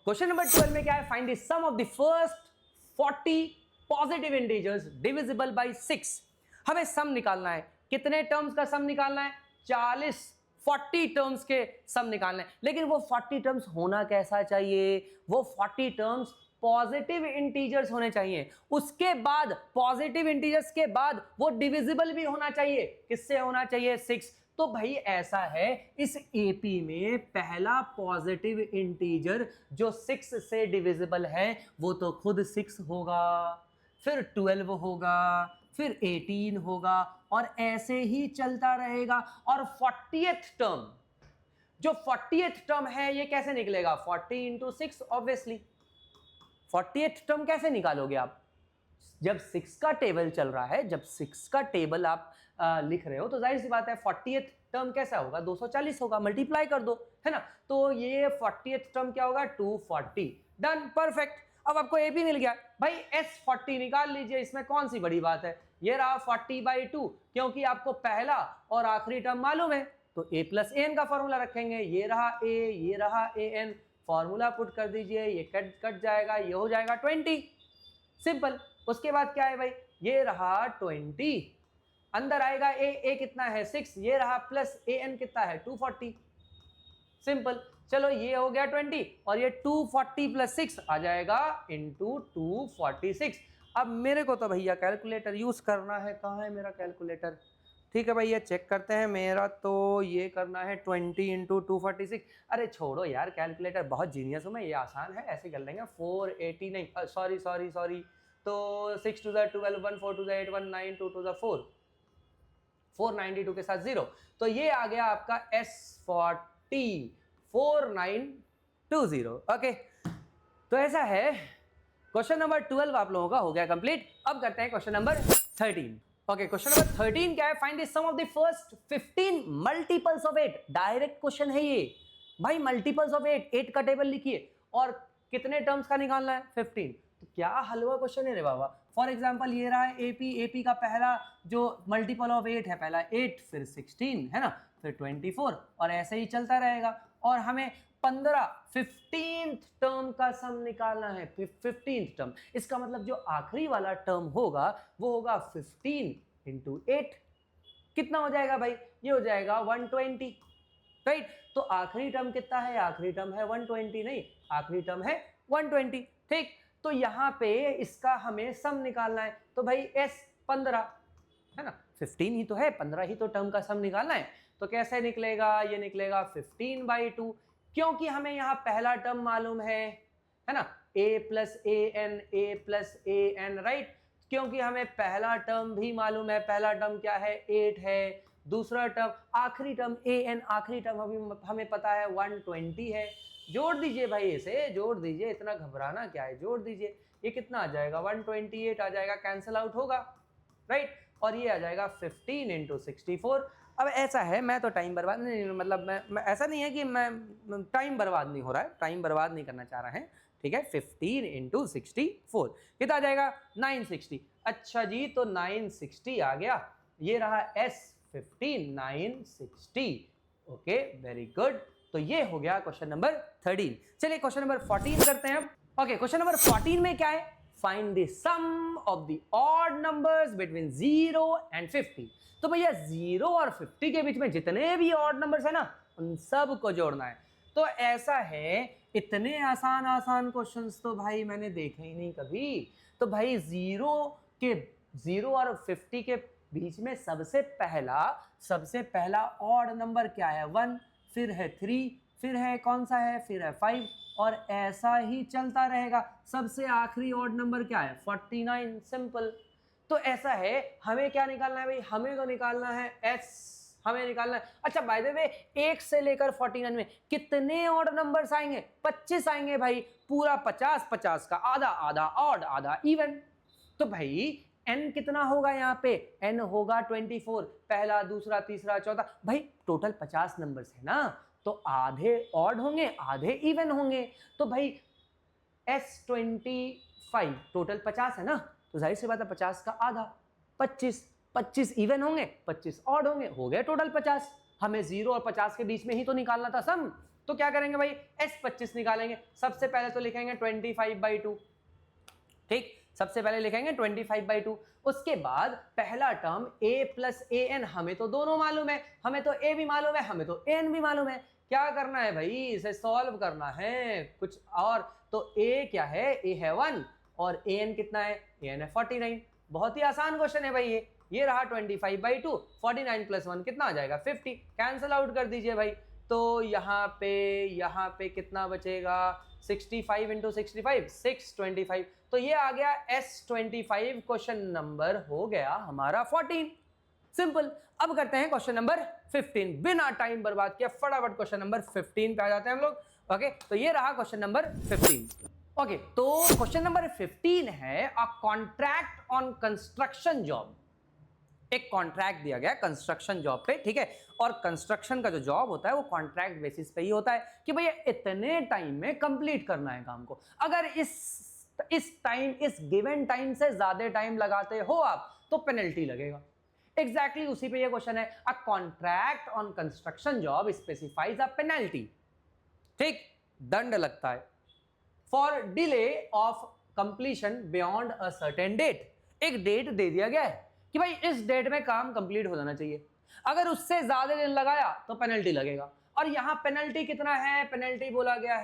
Question number 12 में क्या है, find the sum of the first 40 positive integers divisible by 6। हमें सम निकालना है, कितने टर्म्स का सम निकालना है, 40 टर्म्स के सम निकालना है। लेकिन वो 40 टर्म्स होना कैसा चाहिए, वो 40 टर्म्स पॉजिटिव इंटीजर्स होने चाहिए। उसके बाद पॉजिटिव इंटीजर्स के बाद वो डिविजिबल भी होना चाहिए। किससे होना चाहिए, 6। तो भाई ऐसा है, इस एपी में पहला पॉजिटिव इंटीजर जो 6 से डिविजिबल है वो तो खुद 6 होगा, फिर 12 होगा, फिर 18 होगा, और ऐसे ही चलता रहेगा। और 40th टर्म, जो 40th टर्म है ये कैसे निकलेगा, 40 इंटू 6 ऑब्वियसली। 40th टर्म कैसे निकालोगे आप, जब 6 का टेबल चल रहा है, जब 6 का टेबल आप लिख रहे हो तो जाहिर सी बात है 40th टर्म कैसा होगा, 240 होगा, मल्टीप्लाई कर दो, है ना। तो ये 40th टर्म क्या होगा, 240। Done, perfect. अब आपको ए भी मिल गया भाई, S40 निकाल लीजिए, इसमें कौन सी बड़ी बात है। ये रहा 40/2, क्योंकि आपको पहला और आखिरी टर्म मालूम है तो a प्लस ए एन का फॉर्मूला रखेंगे। ये रहा a, ये रहा ए एन, फॉर्मूला पुट कर दीजिए, ये कट जाएगा, ये हो जाएगा 20, सिंपल। उसके बाद क्या है भाई, ये रहा 20, अंदर आएगा a कितना है 6, ये रहा प्लस ए एन कितना है 240, सिंपल। चलो ये हो गया 20, और ये 240 प्लस 6 आ जाएगा इंटू 246। अब मेरे को तो भैया कैलकुलेटर यूज करना है, कहाँ है मेरा कैलकुलेटर, ठीक है भैया चेक करते हैं। मेरा तो ये करना है 20 इंटू 246। अरे छोड़ो यार, कैलकुलेटर बहुत जीनियस हूँ मैं, ये आसान है, ऐसे कर लेंगे। 480 नहीं, सॉरी, तो 6 to the 12, 1 4 to the 8, 1 9, 2 to the 4, 492 के साथ 0, तो ये आ गया आपका S40 4920। ओके, तो ऐसा है, क्वेश्चन नंबर 12 आप लोगों का हो गया कंप्लीट। अब करते हैं question number 13। Okay, question number 13 क्या है, find the sum of the first 15 multiples of 8। Direct question है ये भाई, मल्टीपल्स ऑफ 8 का टेबल लिखिए और कितने टर्म्स का निकालना है, 15। तो क्या हलवा क्वेश्चन है रे बाबा। फॉर एग्जांपल ये रहा है एपी का पहला जो मल्टीपल ऑफ 8 है, पहला 8, फिर 16, है ना, फिर 24, और ऐसे ही चलता रहेगा। और हमें 15th टर्म का सम निकालना है, 15th टर्म। इसका मतलब जो आखिरी वाला टर्म होगा वो होगा 15 इंटू 8। कितना हो जाएगा भाई, ये हो जाएगा 120, राइट। तो आखिरी टर्म कितना है, आखिरी टर्म है 120, नहीं, आखिरी टर्म है 120, ठीक। तो यहाँ पे इसका हमें सम निकालना है, तो भाई S15 है ना, 15 ही तो है, 15 ही तो टर्म का सम निकालना है। तो कैसे निकलेगा, ये निकलेगा 15/2, क्योंकि हमें यहाँ पहला टर्म मालूम है ना, a plus a n, right. क्योंकि हमें पहला टर्म भी मालूम है, पहला टर्म क्या है, 8 है। दूसरा टर्म, आखिरी टर्म ए एन, आखिरी टर्म हमें पता है 120 है। जोड़ दीजिए भाई, इसे जोड़ दीजिए, इतना घबराना क्या है, जोड़ दीजिए। ये कितना आ जाएगा, 128 आ जाएगा, कैंसिल आउट होगा, राइट। और ये आ जाएगा 15 इंटू 64। अब ऐसा है, मैं तो टाइम बर्बाद नहीं, मतलब मैं ऐसा नहीं है कि मैं टाइम बर्बाद नहीं हो रहा है, टाइम बर्बाद नहीं करना चाह रहा है, ठीक है। 15 इंटू 64 कितना आ जाएगा, 960। अच्छा जी, तो 960 आ गया, ये रहा S15 960। Okay, very good. तो ये हो गया क्वेश्चन नंबर 13। चलिए क्वेश्चन नंबर 14 करते हैं। ओके, क्वेश्चन नंबर 14 में क्या है, find the sum of the odd numbers between 0 and 50। तो भैया 0 और 50 के बीच में जितने भी ऑड नंबर्स है ना, उन सब को जोड़ना है। तो ऐसा है, इतने आसान क्वेश्चंस तो भाई मैंने देखे ही नहीं कभी। तो भाई 0 और 50 के बीच में सबसे पहला ऑड नंबर क्या है, 1, फिर है 3, फिर है कौन सा है, फिर है 5, और ऐसा ही चलता रहेगा। सबसे आखिरी ऑड नंबर क्या है, 49, सिंपल। तो ऐसा है, हमें क्या निकालना है भाई, हमें तो निकालना है हमें निकालना है। अच्छा, बाय द वे 1 से लेकर 49 में कितने ऑड नंबर्स आएंगे, 25 आएंगे भाई। पूरा 50 का आधा ऑड, आधा इवन। तो भाई n कितना होगा, यहाँ पे n होगा 24, पहला, दूसरा, तीसरा, चौथा, भाई टोटल 50 नंबर्स है ना, तो आधे ऑड होंगे, आधे इवन होंगे। तो भाई S25 टोटल 50 है ना, तो जाहिर सी बात है 50 का आधा 25 इवन होंगे, 25 ऑड होंगे, हो गए टोटल 50। हमें 0 और 50 के बीच में ही तो निकालना था सम, तो क्या करेंगे भाई, S25 निकालेंगे। सबसे पहले तो लिखेंगे 25/2, ठीक, सबसे पहले लिखेंगे 25/2। उसके बाद पहला term a plus a n, हमें तो दोनों मालूम है, हमें तो a भी मालूम है, हमें तो an भी मालूम है। क्या करना है भाई, इसे सॉल्व करना है कुछ और। तो a क्या है, a है 1 और an कितना है, an है 49। बहुत ही आसान क्वेश्चन है भाई ये रहा 25/2, 49 प्लस 1 कितना आ जाएगा 50, कैंसिल आउट कर दीजिए भाई। तो यहाँ पे कितना बचेगा, 65 इंटू 65 625। तो ये आ गया S25, क्वेश्चन नंबर हो गया हमारा 14। सिंपल। अब करते हैं क्वेश्चन नंबर 15, बिना टाइम बर्बाद किया फटाफट क्वेश्चन नंबर 15 पे आ जाते हैं हम लोग। ओके, तो ये रहा क्वेश्चन नंबर 15। ओके, तो क्वेश्चन नंबर 15 है a contract on construction job. एक कॉन्ट्रैक्ट दिया गया कंस्ट्रक्शन जॉब पे, ठीक है, और कंस्ट्रक्शन का जो जॉब होता है वो कॉन्ट्रैक्ट बेसिस पे ही होता है कि भैया इतने टाइम में कंप्लीट करना है काम को। अगर इस गिवन टाइम से ज्यादा टाइम लगाते हो आप तो पेनल्टी लगेगा। एग्जैक्टली उसी पे ये क्वेश्चन है, a contract on construction job specifies a penalty, ठीक, दंड लगता है for delay of completion beyond a certain date. एक डेट दे दिया गया है कि भाई इस डेट में काम कंप्लीट हो जाना चाहिए, अगर उससे ज्यादा दिन लगाया तो पेनल्टी लगेगा। और यहां पेनल्टी कितना है, पेनल्टी बोला गया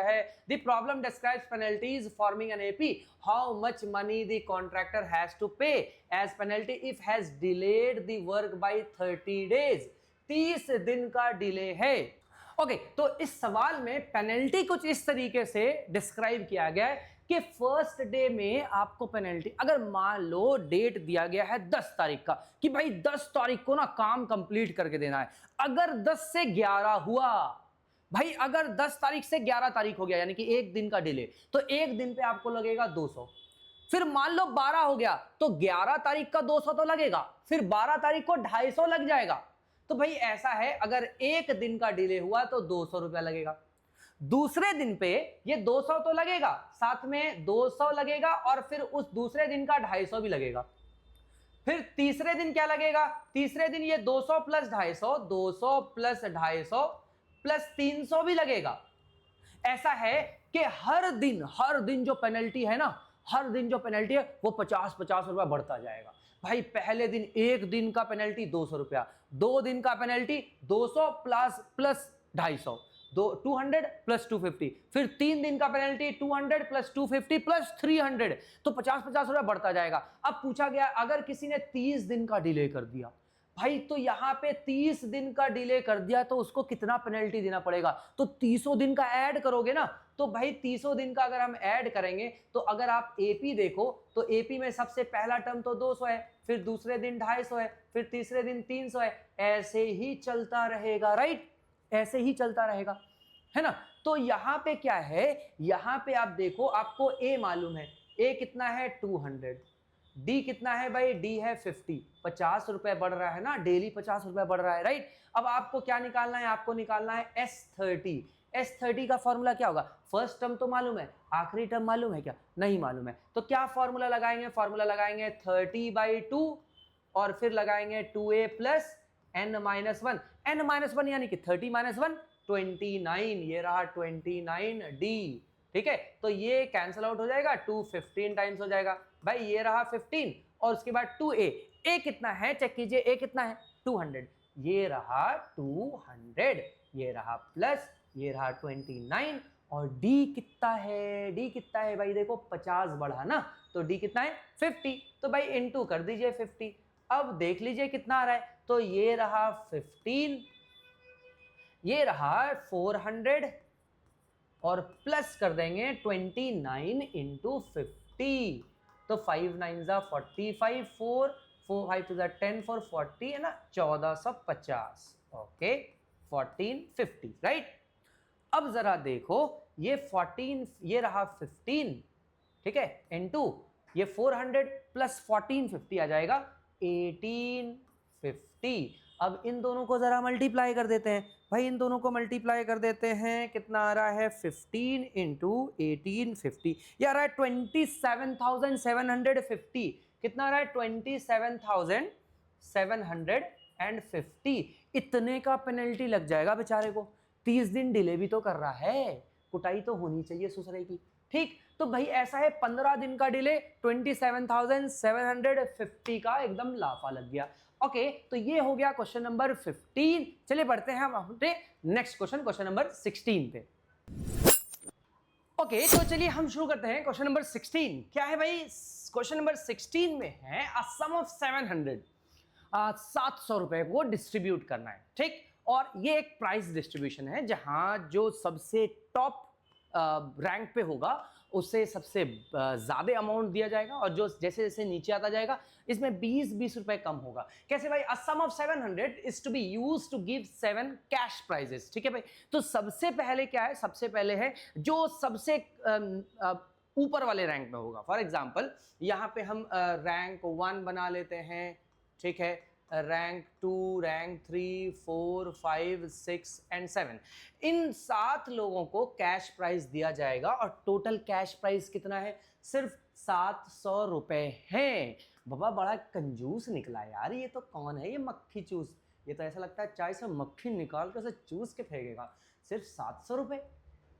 है the problem describes penalties forming an AP, how much money the contractor has to pay as penalty if has delayed the work by 30 days. 30 दिन का डिले है। ओके, तो इस सवाल में पेनल्टी कुछ इस तरीके से डिस्क्राइब किया गया है कि फर्स्ट डे में आपको पेनल्टी, अगर मान लो डेट दिया गया है 10 तारीख का कि भाई 10 तारीख को ना काम कंप्लीट करके देना है, अगर 10 से 11 हुआ भाई, अगर 10 तारीख से 11 तारीख हो गया यानी कि एक दिन का डिले, तो एक दिन पे आपको लगेगा 200। फिर मान लो 12 हो गया तो 11 तारीख का 200 तो लगेगा, फिर 12 तारीख को 250 लग जाएगा। तो भाई ऐसा है, अगर एक दिन का डिले हुआ तो 200 रुपया लगेगा। दूसरे दिन पे ये 200 तो लगेगा, साथ में 200 लगेगा और फिर उस दूसरे दिन का 250 भी लगेगा। फिर तीसरे दिन क्या लगेगा, तीसरे दिन ये 200 प्लस 250, 200 प्लस 250 प्लस 300 भी लगेगा। ऐसा है कि हर दिन जो पेनल्टी है ना, हर दिन जो पेनल्टी है वो 50-50 रुपया बढ़ता जाएगा। भाई पहले दिन एक दिन का पेनल्टी 200 रुपया, 2 दिन का पेनल्टी 200 प्लस 250, 200 प्लस 250, फिर 3 दिन का पेनल्टी 200 प्लस 250 प्लस 300, तो 50-50 रुपया बढ़ता जाएगा। अब पूछा गया अगर किसी ने 30 दिन का डिले कर दिया भाई, तो यहां पे 30 दिन का डिले कर दिया तो उसको कितना पेनल्टी देना पड़ेगा, तो 30 दिन का ऐड करोगे ना, तो भाई 30 दिन का अगर हम ऐड करेंगे तो अगर आप एपी देखो तो एपी में सबसे पहला टर्म तो 200 है, फिर दूसरे दिन 250 है, फिर तीसरे दिन 300 है, ऐसे ही चलता रहेगा, राइट, ऐसे ही चलता रहेगा, है ना। तो यहां पे क्या है, यहां पे आप देखो आपको ए मालूम है, ए कितना है 200, डी कितना है भाई, डी है 50 रुपए बढ़ रहा है ना, डेली 50 रुपए बढ़ रहा है, राइट। अब आपको क्या निकालना है, आपको निकालना है S30। S30 का फॉर्मूला क्या होगा, फर्स्ट टर्म तो मालूम है, आखिरी टर्म मालूम है क्या, नहीं मालूम है, तो क्या फॉर्मूला लगाएंगे, फॉर्मूला लगाएंगे 30/2 और फिर लगाएंगे 2a प्लस n-1, n-1 यानी कि 30 - 1 29, ये रहा 29D, ठीक है। तो ये कैंसिल आउट हो जाएगा, 2 15 टाइम्स हो जाएगा भाई, ये रहा 15 और उसके बाद 2a, a कितना है चेक कीजिए, a कितना है 200, ये रहा 200, ये रहा प्लस, ये रहा 29 और d कितना है, d कितना है भाई देखो 50 बढ़ा ना, तो d कितना है 50, तो भाई इनटू कर दीजिए 50। अब देख लीजिए कितना आ रहा है, तो ये रहा 15, ये रहा 400 और प्लस कर देंगे 29 इंटू 50, तो 5 9 जा 45, 4 5 to 10 4 40 है ना, 1450, ओके 1450, राइट। अब जरा देखो ये 14, ये रहा 15, ठीक है, इनटू ये 400 प्लस 1450 आ जाएगा 1850। अब इन दोनों को जरा मल्टीप्लाई कर देते हैं भाई, इन दोनों को मल्टीप्लाई कर देते हैं, कितना आ रहा है 15 इंटू 1850, ये आ रहा है 27,750, कितना आ रहा है 27,750, इतने का पेनल्टी लग जाएगा बेचारे को। 30 दिन डिले भी तो कर रहा है, कुटाई तो होनी चाहिए ससुरे की। ठीक, तो भाई ऐसा है 15 दिन का डिले, 27,750 का एकदम लाफा लग गया। ओके, तो ये हो गया क्वेश्चन नंबर 15। चलिए बढ़ते हैं हम अपने नेक्स्ट क्वेश्चन, क्वेश्चन नंबर 16 पे। ओके, तो चलिए हम शुरू करते हैं क्वेश्चन नंबर 16। क्या है भाई? क्वेश्चन नंबर 16 में है अ सम ऑफ 700, 700 रुपए को डिस्ट्रीब्यूट करना है। ठीक, और ये एक प्राइस डिस्ट्रीब्यूशन है जहां जो सबसे टॉप रैंक पे होगा उससे सबसे ज्यादा अमाउंट दिया जाएगा, और जो जैसे जैसे नीचे आता जाएगा इसमें 20-20 रुपए कम होगा। कैसे भाई? A sum of 700 is to be used to give 7 cash prizes. ठीक है भाई, तो सबसे पहले क्या है? सबसे पहले है जो सबसे ऊपर वाले रैंक में होगा। फॉर एग्जाम्पल यहाँ पे हम रैंक 1 बना लेते हैं। ठीक है, रैंक 2, रैंक 3, 4, 5, 6 एंड 7, इन 7 लोगों को कैश प्राइस दिया जाएगा, और टोटल कैश प्राइस कितना है? सिर्फ 700 रुपए है। बाबा बड़ा कंजूस निकला यार, ये तो कौन है? ये मक्खी चूस, ये तो ऐसा लगता है चाय से मक्खी निकाल कर उसे चूस के फेंकेगा। सिर्फ 700 रुपए।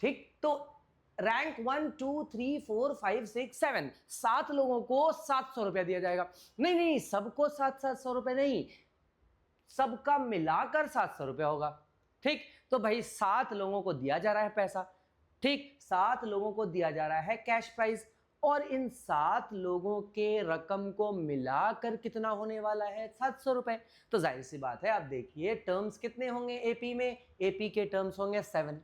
ठीक, तो रैंक 1, 2, 3, 4, 5, 6, 7, 7 लोगों को 700 रुपया दिया जाएगा। नहीं नहीं, सबको 700 रुपए नहीं, सबका मिलाकर 700 रुपया होगा। ठीक, तो भाई 7 लोगों को दिया जा रहा है पैसा। ठीक, 7 लोगों को दिया जा रहा है कैश प्राइस, और इन 7 लोगों के रकम को मिलाकर कितना होने वाला है? 700 रुपए। तो जाहिर सी बात है, आप देखिए टर्म्स कितने होंगे एपी में? एपी के टर्म्स होंगे 7,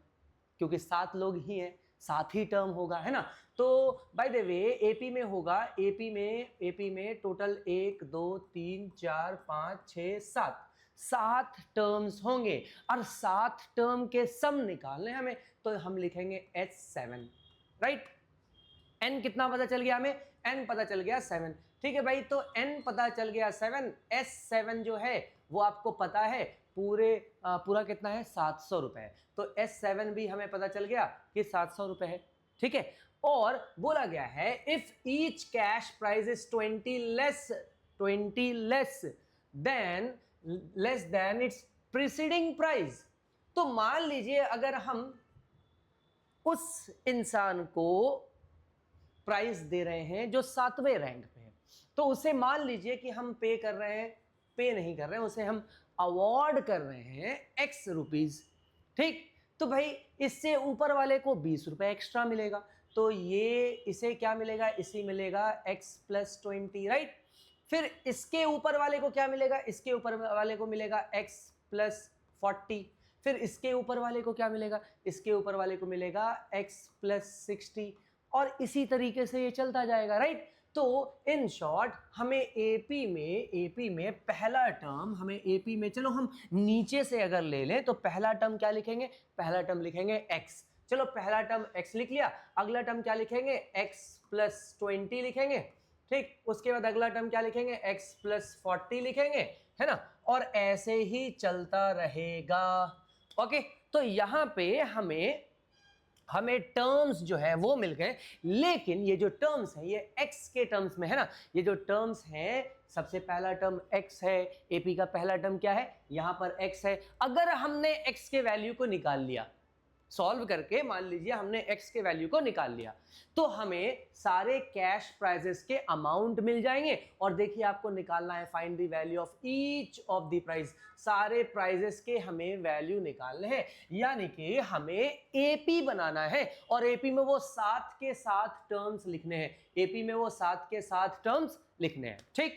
क्योंकि 7 लोग ही हैं, 7 ही टर्म होगा, है ना। तो बाय द वे एपी में होगा, एपी में टोटल 1, 2, 3, 4, 5, 6, 7 टर्म्स होंगे, और 7 टर्म के सम निकालने हमें, तो हम लिखेंगे H7, राइट। n कितना पता चल गया हमें? n पता चल गया 7। ठीक है भाई, तो n पता चल गया 7, S7 जो है वो आपको पता है पूरा कितना है? 700 रुपए। तो S7 भी हमें पता चल गया कि 700 रुपए है। ठीक है, और बोला गया है if each cash price is 20 less than it's preceding price. तो मान लीजिए अगर हम उस इंसान को प्राइस दे रहे हैं जो 7वें रैंक पे है, तो उसे मान लीजिए कि हम पे नहीं कर रहे हैं, उसे हम अवार्ड कर रहे हैं X रुपीज। ठीक, तो भाई इससे ऊपर वाले को 20 रुपए एक्स्ट्रा मिलेगा, तो ये इसे क्या मिलेगा? इसे मिलेगा X + 20, राइट। फिर इसके ऊपर वाले को क्या मिलेगा? इसके ऊपर वाले को मिलेगा X + 40। फिर इसके ऊपर वाले को क्या मिलेगा? इसके ऊपर वाले को मिलेगा X + 60, और इसी तरीके से ये चलता जाएगा, राइट। तो इन शॉर्ट हमें एपी में पहला टर्म, हमें एपी में, चलो हम नीचे से अगर ले लें तो पहला टर्म क्या लिखेंगे? पहला टर्म लिखेंगे x। चलो पहला टर्म x लिख लिया, अगला टर्म क्या लिखेंगे? x + 20 लिखेंगे। ठीक, उसके बाद अगला टर्म क्या लिखेंगे? x + 40 लिखेंगे, है ना, और ऐसे ही चलता रहेगा। ओके, तो यहां पे हमें टर्म्स जो है वो मिल गए, लेकिन ये जो टर्म्स है ये x के टर्म्स में है ना। ये जो टर्म्स हैं, सबसे पहला टर्म x है, एपी का पहला टर्म क्या है? यहां पर x है। अगर हमने x के वैल्यू को निकाल लिया, सॉल्व करके मान लीजिए हमने x के वैल्यू को निकाल लिया, तो हमें सारे कैश प्राइजेस के अमाउंट मिल जाएंगे। और देखिए आपको निकालना है find the value of each of the price, सारे प्राइजेस के हमें वैल्यू निकालने हैं, यानी कि हमें एपी बनाना है, और एपी में वो 7 के 7 टर्म्स लिखने हैं, एपी में वो 7 के 7 टर्म्स लिखने हैं। ठीक,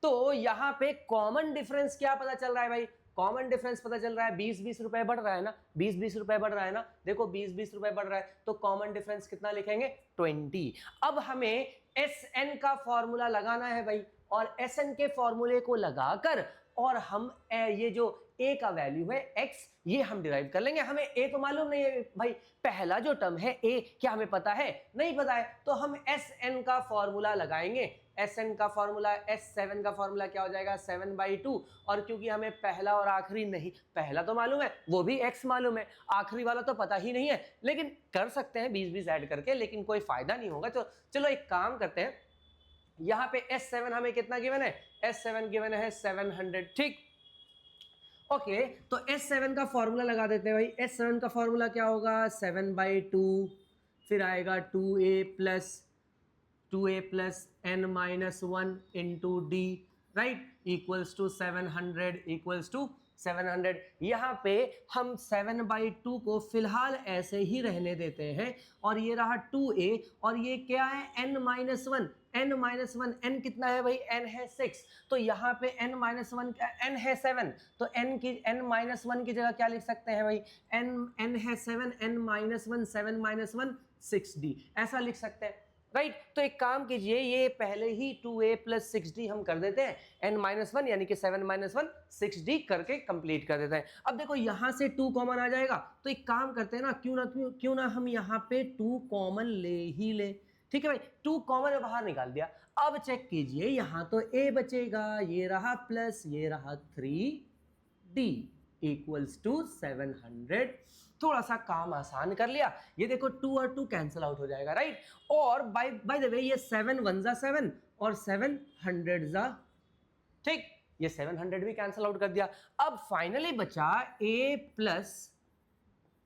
तो यहां पे कॉमन डिफरेंस क्या पता चल रहा है भाई? कॉमन डिफरेंस पता चल रहा है 20-20 रुपए बढ़ रहा है ना, 20-20 रुपए बढ़ रहा है ना। देखो 20-20 रुपए बढ़ रहा है, तो कॉमन डिफरेंस कितना लिखेंगे? 20। अब हमें SN का फॉर्मूला लगाना है भाई, और SN के फॉर्मूले को लगाकर और हम ये जो A का वैल्यू है X, ये हम डिराइव कर लेंगे। हमें A तो मालूम नहीं है भाई, पहला जो टर्म है A, क्या हमें पता है? नहीं पता है, तो हम SN का फॉर्मूला लगाएंगे। SN का फॉर्मूला, S7 का फॉर्मूला क्या हो जाएगा? 7/2। और क्योंकि हमें पहला और आखिरी नहीं, पहला तो मालूम है, वो भी X मालूम है, आखिरी वाला तो पता ही नहीं है, लेकिन कर सकते हैं 20-20 ऐड करके, लेकिन कोई फायदा नहीं होगा। तो चलो एक काम करते हैं, यहाँ पे S7 हमें कितना गिवन है? S7 गिवन है 700। ठीक, ओके तो S7 का फॉर्मूला लगा देते हैं भाई। S7 का फॉर्मूला क्या होगा, 7/2 फिर आएगा 2a n minus 1 into d, right, equals to 700 equals to 700। यहाँ पे हम 7/2 को फिलहाल ऐसे ही रहने देते हैं और ये रहा 2a और ये क्या है n माइनस 1, n कितना है भाई, n है 6, तो यहाँ पे n माइनस 1 n है 7, तो n माइनस 1 की जगह क्या लिख सकते हैं भाई, n है 7, n माइनस 1 7 माइनस 1 6d, ऐसा लिख सकते हैं, राइट। तो एक काम कीजिए, ये पहले ही 2a प्लस 6d हम कर देते हैं, n माइनस 1 यानी कि 7 माइनस 1 6d करके कंप्लीट कर देते हैं। अब देखो यहाँ से 2 कॉमन आ जाएगा, तो एक काम करते हैं ना, क्यों ना हम यहाँ पे 2 कॉमन ले ही ले, ठीक है भाई, 2 कॉमन बाहर निकाल दिया। अब चेक कीजिए, यहाँ तो a बचेगा, ये रहा प्लस ये रहा 3d इक्वल्स टू 700। थोड़ा सा काम आसान कर लिया, ये देखो 2 और 2 कैंसिल आउट हो जाएगा, राइट। और बाय द वे ये 7 1 जा 7 और 7 100 जा, ठीक, ये 700 भी कैंसिल आउट कर दिया। अब फाइनली बचा a plus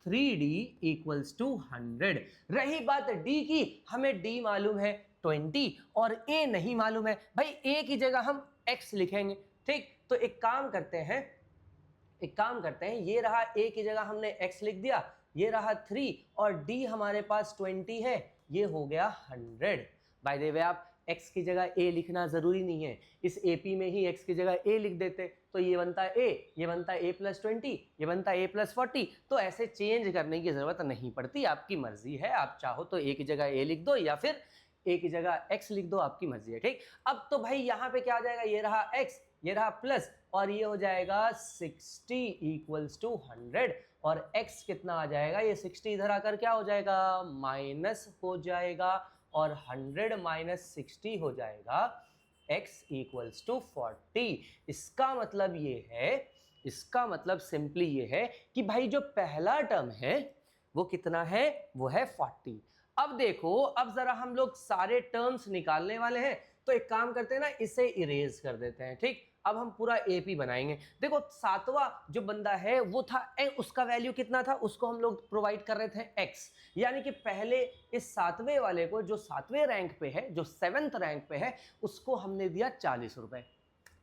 3d equals to 100। रही बात d की, हमें d मालूम है 20 और a नहीं मालूम है भाई, a की जगह हम x लिखेंगे, ठीक। तो एक काम करते हैं, ये रहा a की जगह हमने x लिख दिया, ये रहा 3 और d हमारे पास 20 है, ये हो गया 100। बाय द वे आप x की जगह a लिखना जरूरी नहीं है, इस AP में ही x की जगह a लिख देते, तो ये बनता है a, ये बनता है a प्लस 20, ये बनता है a प्लस 40। तो ऐसे चेंज करने की जरूरत नहीं पड़ती, आपकी मर्जी है, आप चाहो तो a की जगह a लिख दो या फिर a की जगह x लिख दो, आपकी मर्जी है, ठीक। अब तो भाई यहाँ पे क्या आ जाएगा, ये रहा x, ये रहा प्लस और ये हो जाएगा 60 इक्वल्स टू 100 और x कितना आ जाएगा, ये 60 इधर आकर क्या हो जाएगा, माइनस हो जाएगा और 100 माइनस 60 हो जाएगा, x इक्वल्स टू 40। इसका मतलब ये है, इसका मतलब सिंपली ये है कि भाई जो पहला टर्म है वो कितना है, वो है 40। अब देखो, अब जरा हम लोग सारे टर्म्स निकालने वाले हैं, तो एक काम करते हैं ना, इसे इरेज कर देते हैं, ठीक। अब हम पूरा AP बनाएंगे। देखो सातवां जो बंदा है वो था उसका वैल्यू कितना था, उसको हम लोग प्रोवाइड कर रहे थे x, यानी कि पहले इस सातवें वाले को जो सातवें रैंक पे है, जो 7th रैंक पे है, उसको हमने दिया 40 रुपए,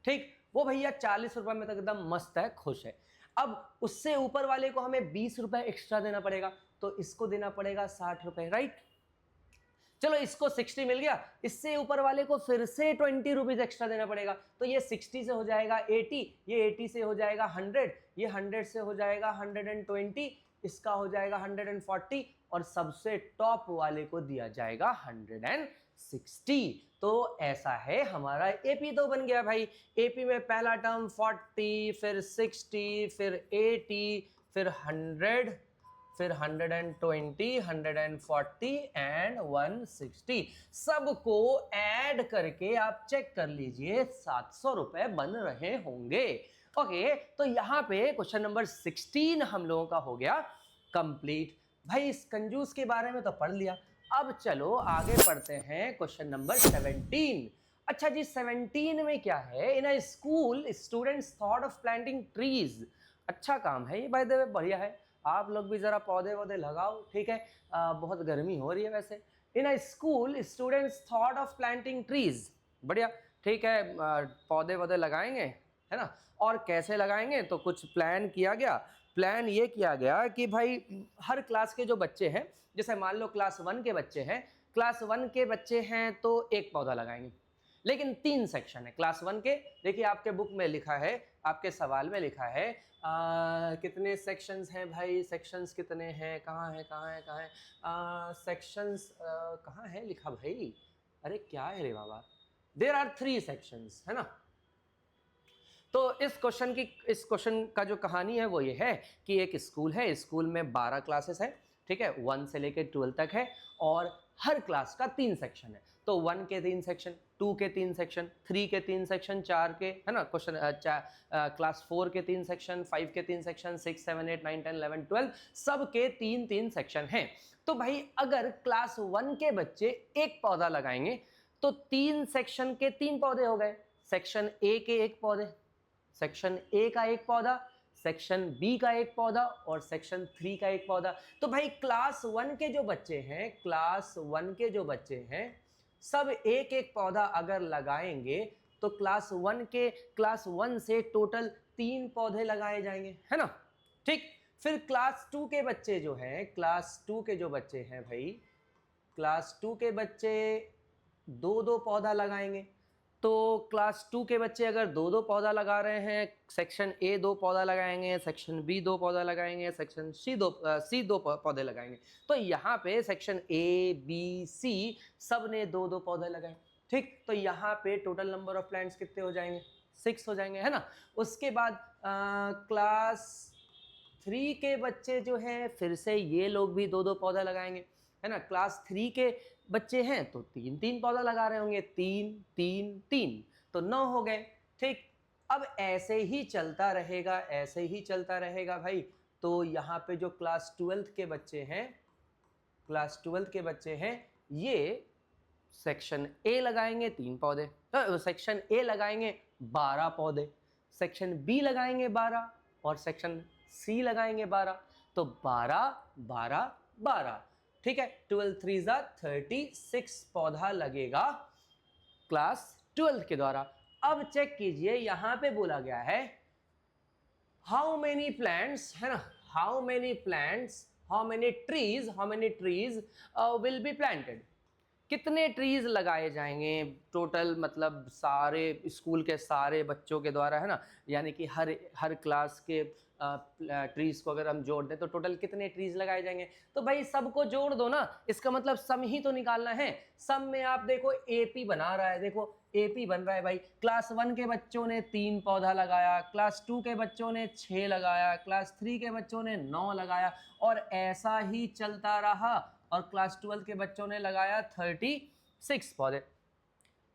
ठीक। वो भैया 40 रुपए में तो एकदम मस्त है, खुश है। अब उससे ऊपर वाले को हमें 20 रुपए एक्स्ट्रा देना पड़ेगा, तो इसको देना पड़ेगा 60 रुपए, राइट। चलो इसको 60 मिल गया, इससे ऊपर वाले को फिर से 20 रुपीज एक्स्ट्रा देना पड़ेगा, तो ये 60 से हो जाएगा 80, ये 80 से हो जाएगा 100, ये 100 से हो जाएगा 120, इसका हो जाएगा 140 और सबसे टॉप वाले को दिया जाएगा 160। तो ऐसा है हमारा AP तो बन गया भाई। AP में पहला टर्म 40, फिर 60, फिर 80, फिर 100, फिर 120, 140 एंड 160, सबको ऐड करके आप चेक कर लीजिए 700 रुपए बन रहे होंगे। ओके, तो यहाँ पे क्वेश्चन नंबर 16 हम लोगों का हो गया कंप्लीट। भाई इस कंजूस के बारे में तो पढ़ लिया, अब चलो आगे पढ़ते हैं क्वेश्चन नंबर 17। अच्छा जी, 17 में क्या है, in a school students thought of planting trees. अच्छा काम है ये, बाय द वे बढ़िया है, आप लोग भी जरा पौधे वौधे लगाओ, ठीक है। बहुत गर्मी हो रही है वैसे। In a school students thought of planting trees, बढ़िया, ठीक है, पौधे वौधे लगाएंगे, है ना। और कैसे लगाएंगे, तो कुछ प्लान किया गया। प्लान ये किया गया कि भाई हर क्लास के जो बच्चे हैं, जैसे मान लो क्लास 1 के बच्चे हैं, क्लास 1 के बच्चे हैं तो एक पौधा लगाएंगे, लेकिन 3 सेक्शन है क्लास 1 के। देखिए आपके बुक में लिखा है, आपके सवाल में लिखा है कितने सेक्शंस हैं भाई, सेक्शंस कितने हैं, कहाँ है सेक्शंस कहाँ है लिखा भाई, अरे क्या है रे बाबा, देयर आर 3 सेक्शंस, है ना। तो इस क्वेश्चन का जो कहानी है वो ये है कि एक स्कूल है, स्कूल में 12 क्लासेस हैं, ठीक है, 1 से लेकर 12 तक है और हर क्लास का 3 सेक्शन है। तो 1 के 3 सेक्शन, 2 के 3 सेक्शन, 3 के 3 सेक्शन, 4 के, है ना, क्लास 4 के 3 सेक्शन, 5 के 3 सेक्शन, 6 7 8 9 10 11 12 सब के 3 सेक्शन हैं। तो भाई अगर क्लास 1 के बच्चे एक पौधा लगाएंगे तो 3 सेक्शन के 3 पौधे हो गए, सेक्शन ए के 1 पौधे, सेक्शन ए का 1 पौधा, सेक्शन बी का एक पौधा और सेक्शन 3 का एक पौधा। तो भाई क्लास 1 के जो बच्चे हैं, क्लास 1 के जो बच्चे हैं, सब एक एक पौधा अगर लगाएंगे तो क्लास 1 से टोटल 3 पौधे लगाए जाएंगे, है ना। ठीक, फिर क्लास 2 के बच्चे जो हैं, क्लास 2 के जो बच्चे हैं भाई, क्लास 2 के बच्चे 2-2 पौधा लगाएंगे। तो क्लास 2 के बच्चे अगर 2-2 पौधा लगा रहे हैं, सेक्शन ए 2 पौधा लगाएंगे, सेक्शन बी 2 पौधा लगाएंगे, सेक्शन सी 2 पौधे लगाएंगे। तो यहाँ पे सेक्शन ए बी सी सब ने 2-2 पौधे लगाए। ठीक, तो यहाँ पे टोटल नंबर ऑफ प्लांट्स कितने हो जाएंगे? 6 हो जाएंगे, है ना। उसके बाद क्लास 3 के बच्चे जो हैं, फिर से ये लोग भी 2-2 पौधा लगाएंगे, है ना। क्लास 3 के बच्चे हैं तो 3-3 पौधा लगा रहे होंगे, 3 3 3, तो 9 हो गए। ठीक, अब ऐसे ही चलता रहेगा, ऐसे ही चलता रहेगा भाई। तो यहाँ पे जो क्लास 12th के बच्चे हैं, क्लास 12th के बच्चे हैं, ये सेक्शन ए लगाएंगे 3 पौधे, सेक्शन ए लगाएंगे 12 पौधे, सेक्शन बी लगाएंगे 12 और सेक्शन सी लगाएंगे 12। तो 12 12 12, ठीक है। 12 3 36 पौधा लगेगा क्लास 12 के द्वारा। अब चेक कीजिए, यहां पे बोला गया है हाउ मेनी प्लांट्स, है ना, how many plants, how many trees will be planted. कितने ट्रीज लगाए जाएंगे टोटल, मतलब सारे स्कूल के सारे बच्चों के द्वारा, है ना। यानी कि हर क्लास के ट्रीज को अगर हम जोड़ दें तो टोटल कितने ट्रीज लगाए जाएंगे। तो भाई सबको जोड़ दो ना, इसका मतलब सम ही तो निकालना है। सम में आप देखो एपी बना रहा है, देखो एपी बन रहा है भाई। क्लास 1 के बच्चों ने 3 पौधा लगाया, क्लास 2 के बच्चों ने 6 लगाया, क्लास 3 के बच्चों ने 9 लगाया, और ऐसा ही चलता रहा। और क्लास 12 के बच्चों ने लगाया 36 पौधे।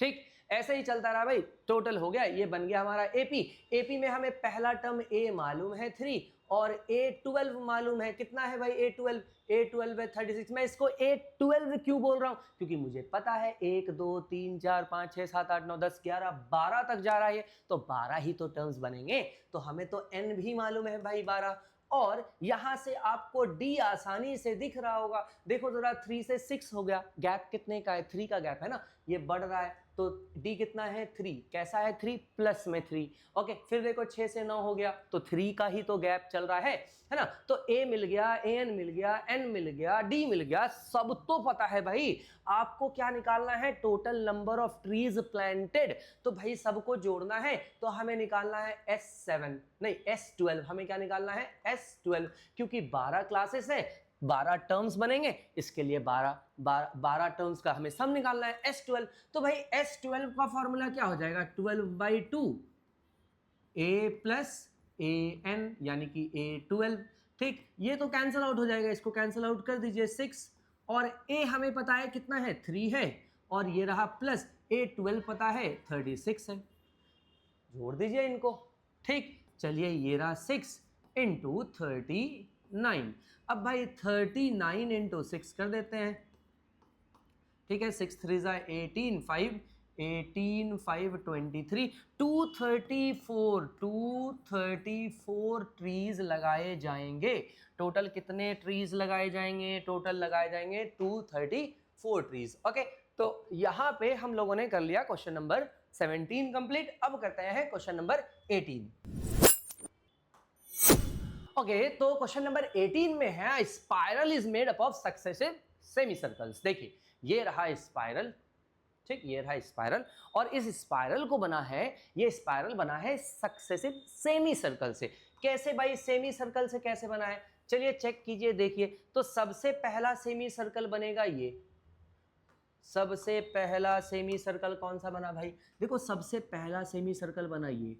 ठीक, ऐसे ही चलता रहा भाई। टोटल हो गया, ये बन गया हमारा एपी। एपी में हमें पहला टर्म ए मालूम है 3 और A12 मालूम है, कितना है भाई A12? A12 है 36। मैं इसको A12 क्यों बोल रहा हूं? क्योंकि मुझे पता है 1 2 3 4 5 6 7 8 9 10 11 12 तक जा रहा है, तो 12 ही तो टर्म्स बनेंगे। तो हमें तो n भी मालूम है भाई 12। और यहां से आपको D आसानी से दिख रहा होगा, देखो जरा 3 से 6 हो गया, गैप कितने का है? 3 का गैप है ना, ये बढ़ रहा है। तो D कितना है? 3। कैसा है? 3 प्लस में 3। ओके, फिर देखो 6 से 9 हो गया, तो 3 का ही तो गैप चल रहा है ना। तो A मिल गया, AN मिल गया, N मिल गया, D मिल गया, सब तो पता है भाई। आपको क्या निकालना है? Total number of trees planted. तो भाई सबको जोड़ना है, तो हमें निकालना है S7 नहीं S12। हमें क्या निकालना है? S12, क्योंकि 12 क्लासेस है, 12 टर्म्स बनेंगे, इसके लिए 12 टर्म्स का हमें सम निकालना है S12। तो भाई S12 का फॉर्मूला क्या हो जाएगा? 12/2 A प्लस AN, यानी कि A12। ठीक, ये तो कैंसिल आउट हो जाएगा, इसको कैंसिल आउट कर दीजिए। 6 और A हमें पता है कितना है? 3 है, और ये रहा प्लस A12 पता है 36 है, जोड़ दीजिए इनको। ठीक, चलिए ये रहा 6 इंटू 39। अब भाई 39 इंटू 6 कर देते हैं। ठीक है, 6 3 18 5 18 5 23 234 ट्रीज लगाए जाएंगे। टोटल कितने ट्रीज लगाए जाएंगे? टोटल लगाए जाएंगे 234 ट्रीज। ओके, तो यहां पे हम लोगों ने कर लिया क्वेश्चन नंबर 17 कंप्लीट। अब करते हैं क्वेश्चन नंबर 18। ओके, तो क्वेश्चन नंबर 18 में है spiral is made up of successive semi circles. देखिए ये रहा स्पाइरल, ठीक, ये रहा स्पाइरल, और इस स्पाइरल को बना है, ये स्पाइरल बना है सक्सेसिव सेमी सर्कल से। कैसे भाई? सेमी सर्कल से कैसे बना है? चलिए चेक कीजिए, देखिए। तो सबसे पहला सेमी सर्कल बनेगा ये। सबसे पहला सेमी सर्कल कौन सा बना भाई? देखो सबसे पहला सेमी सर्कल बना ये,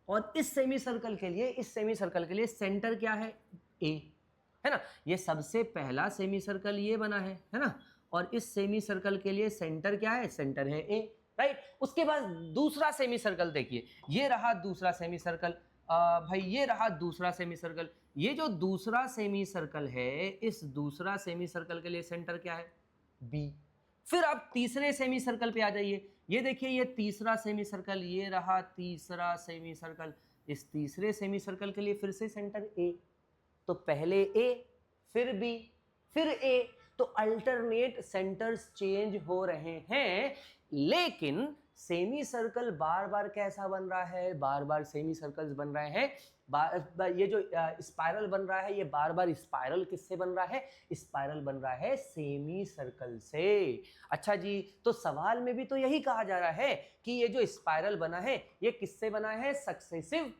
और इस सेमी सर्कल के लिए सेंटर क्या है? ए, है ना। ये सबसे पहला सेमी सर्कल ये बना है ना। और इस सेमी सर्कल के लिए सेंटर क्या है? सेंटर है ए, राइट। उसके बाद दूसरा सेमी सर्कल देखिए, ये रहा दूसरा सेमी सर्कल। भाई ये रहा दूसरा सेमी सर्कल। ये जो दूसरा सेमी सर्कल है, इस दूसरा सेमी सर्कल के लिए सेंटर क्या है? बी। फिर आप तीसरे सेमी सर्कल पे आ जाइए, ये देखिए ये तीसरा सेमी सर्कल, ये रहा तीसरा सेमी सर्कल। इस तीसरे सेमी सर्कल के लिए फिर से सेंटर ए, तो पहले ए फिर बी फिर ए, तो अल्टरनेट सेंटर्स चेंज हो रहे हैं, लेकिन सेमी सर्कल बार बार कैसा बन रहा है, बार बार सेमी सर्कल्स बन रहे हैं, ये जो स्पाइरल बन रहा है ये बार बार स्पाइरल किससे बन रहा है, स्पाइरल बन रहा है सेमी सर्कल से। अच्छा जी, तो सवाल में भी तो यही कहा जा रहा है कि ये जो स्पाइरल बना है ये किससे बना है, सक्सेसिव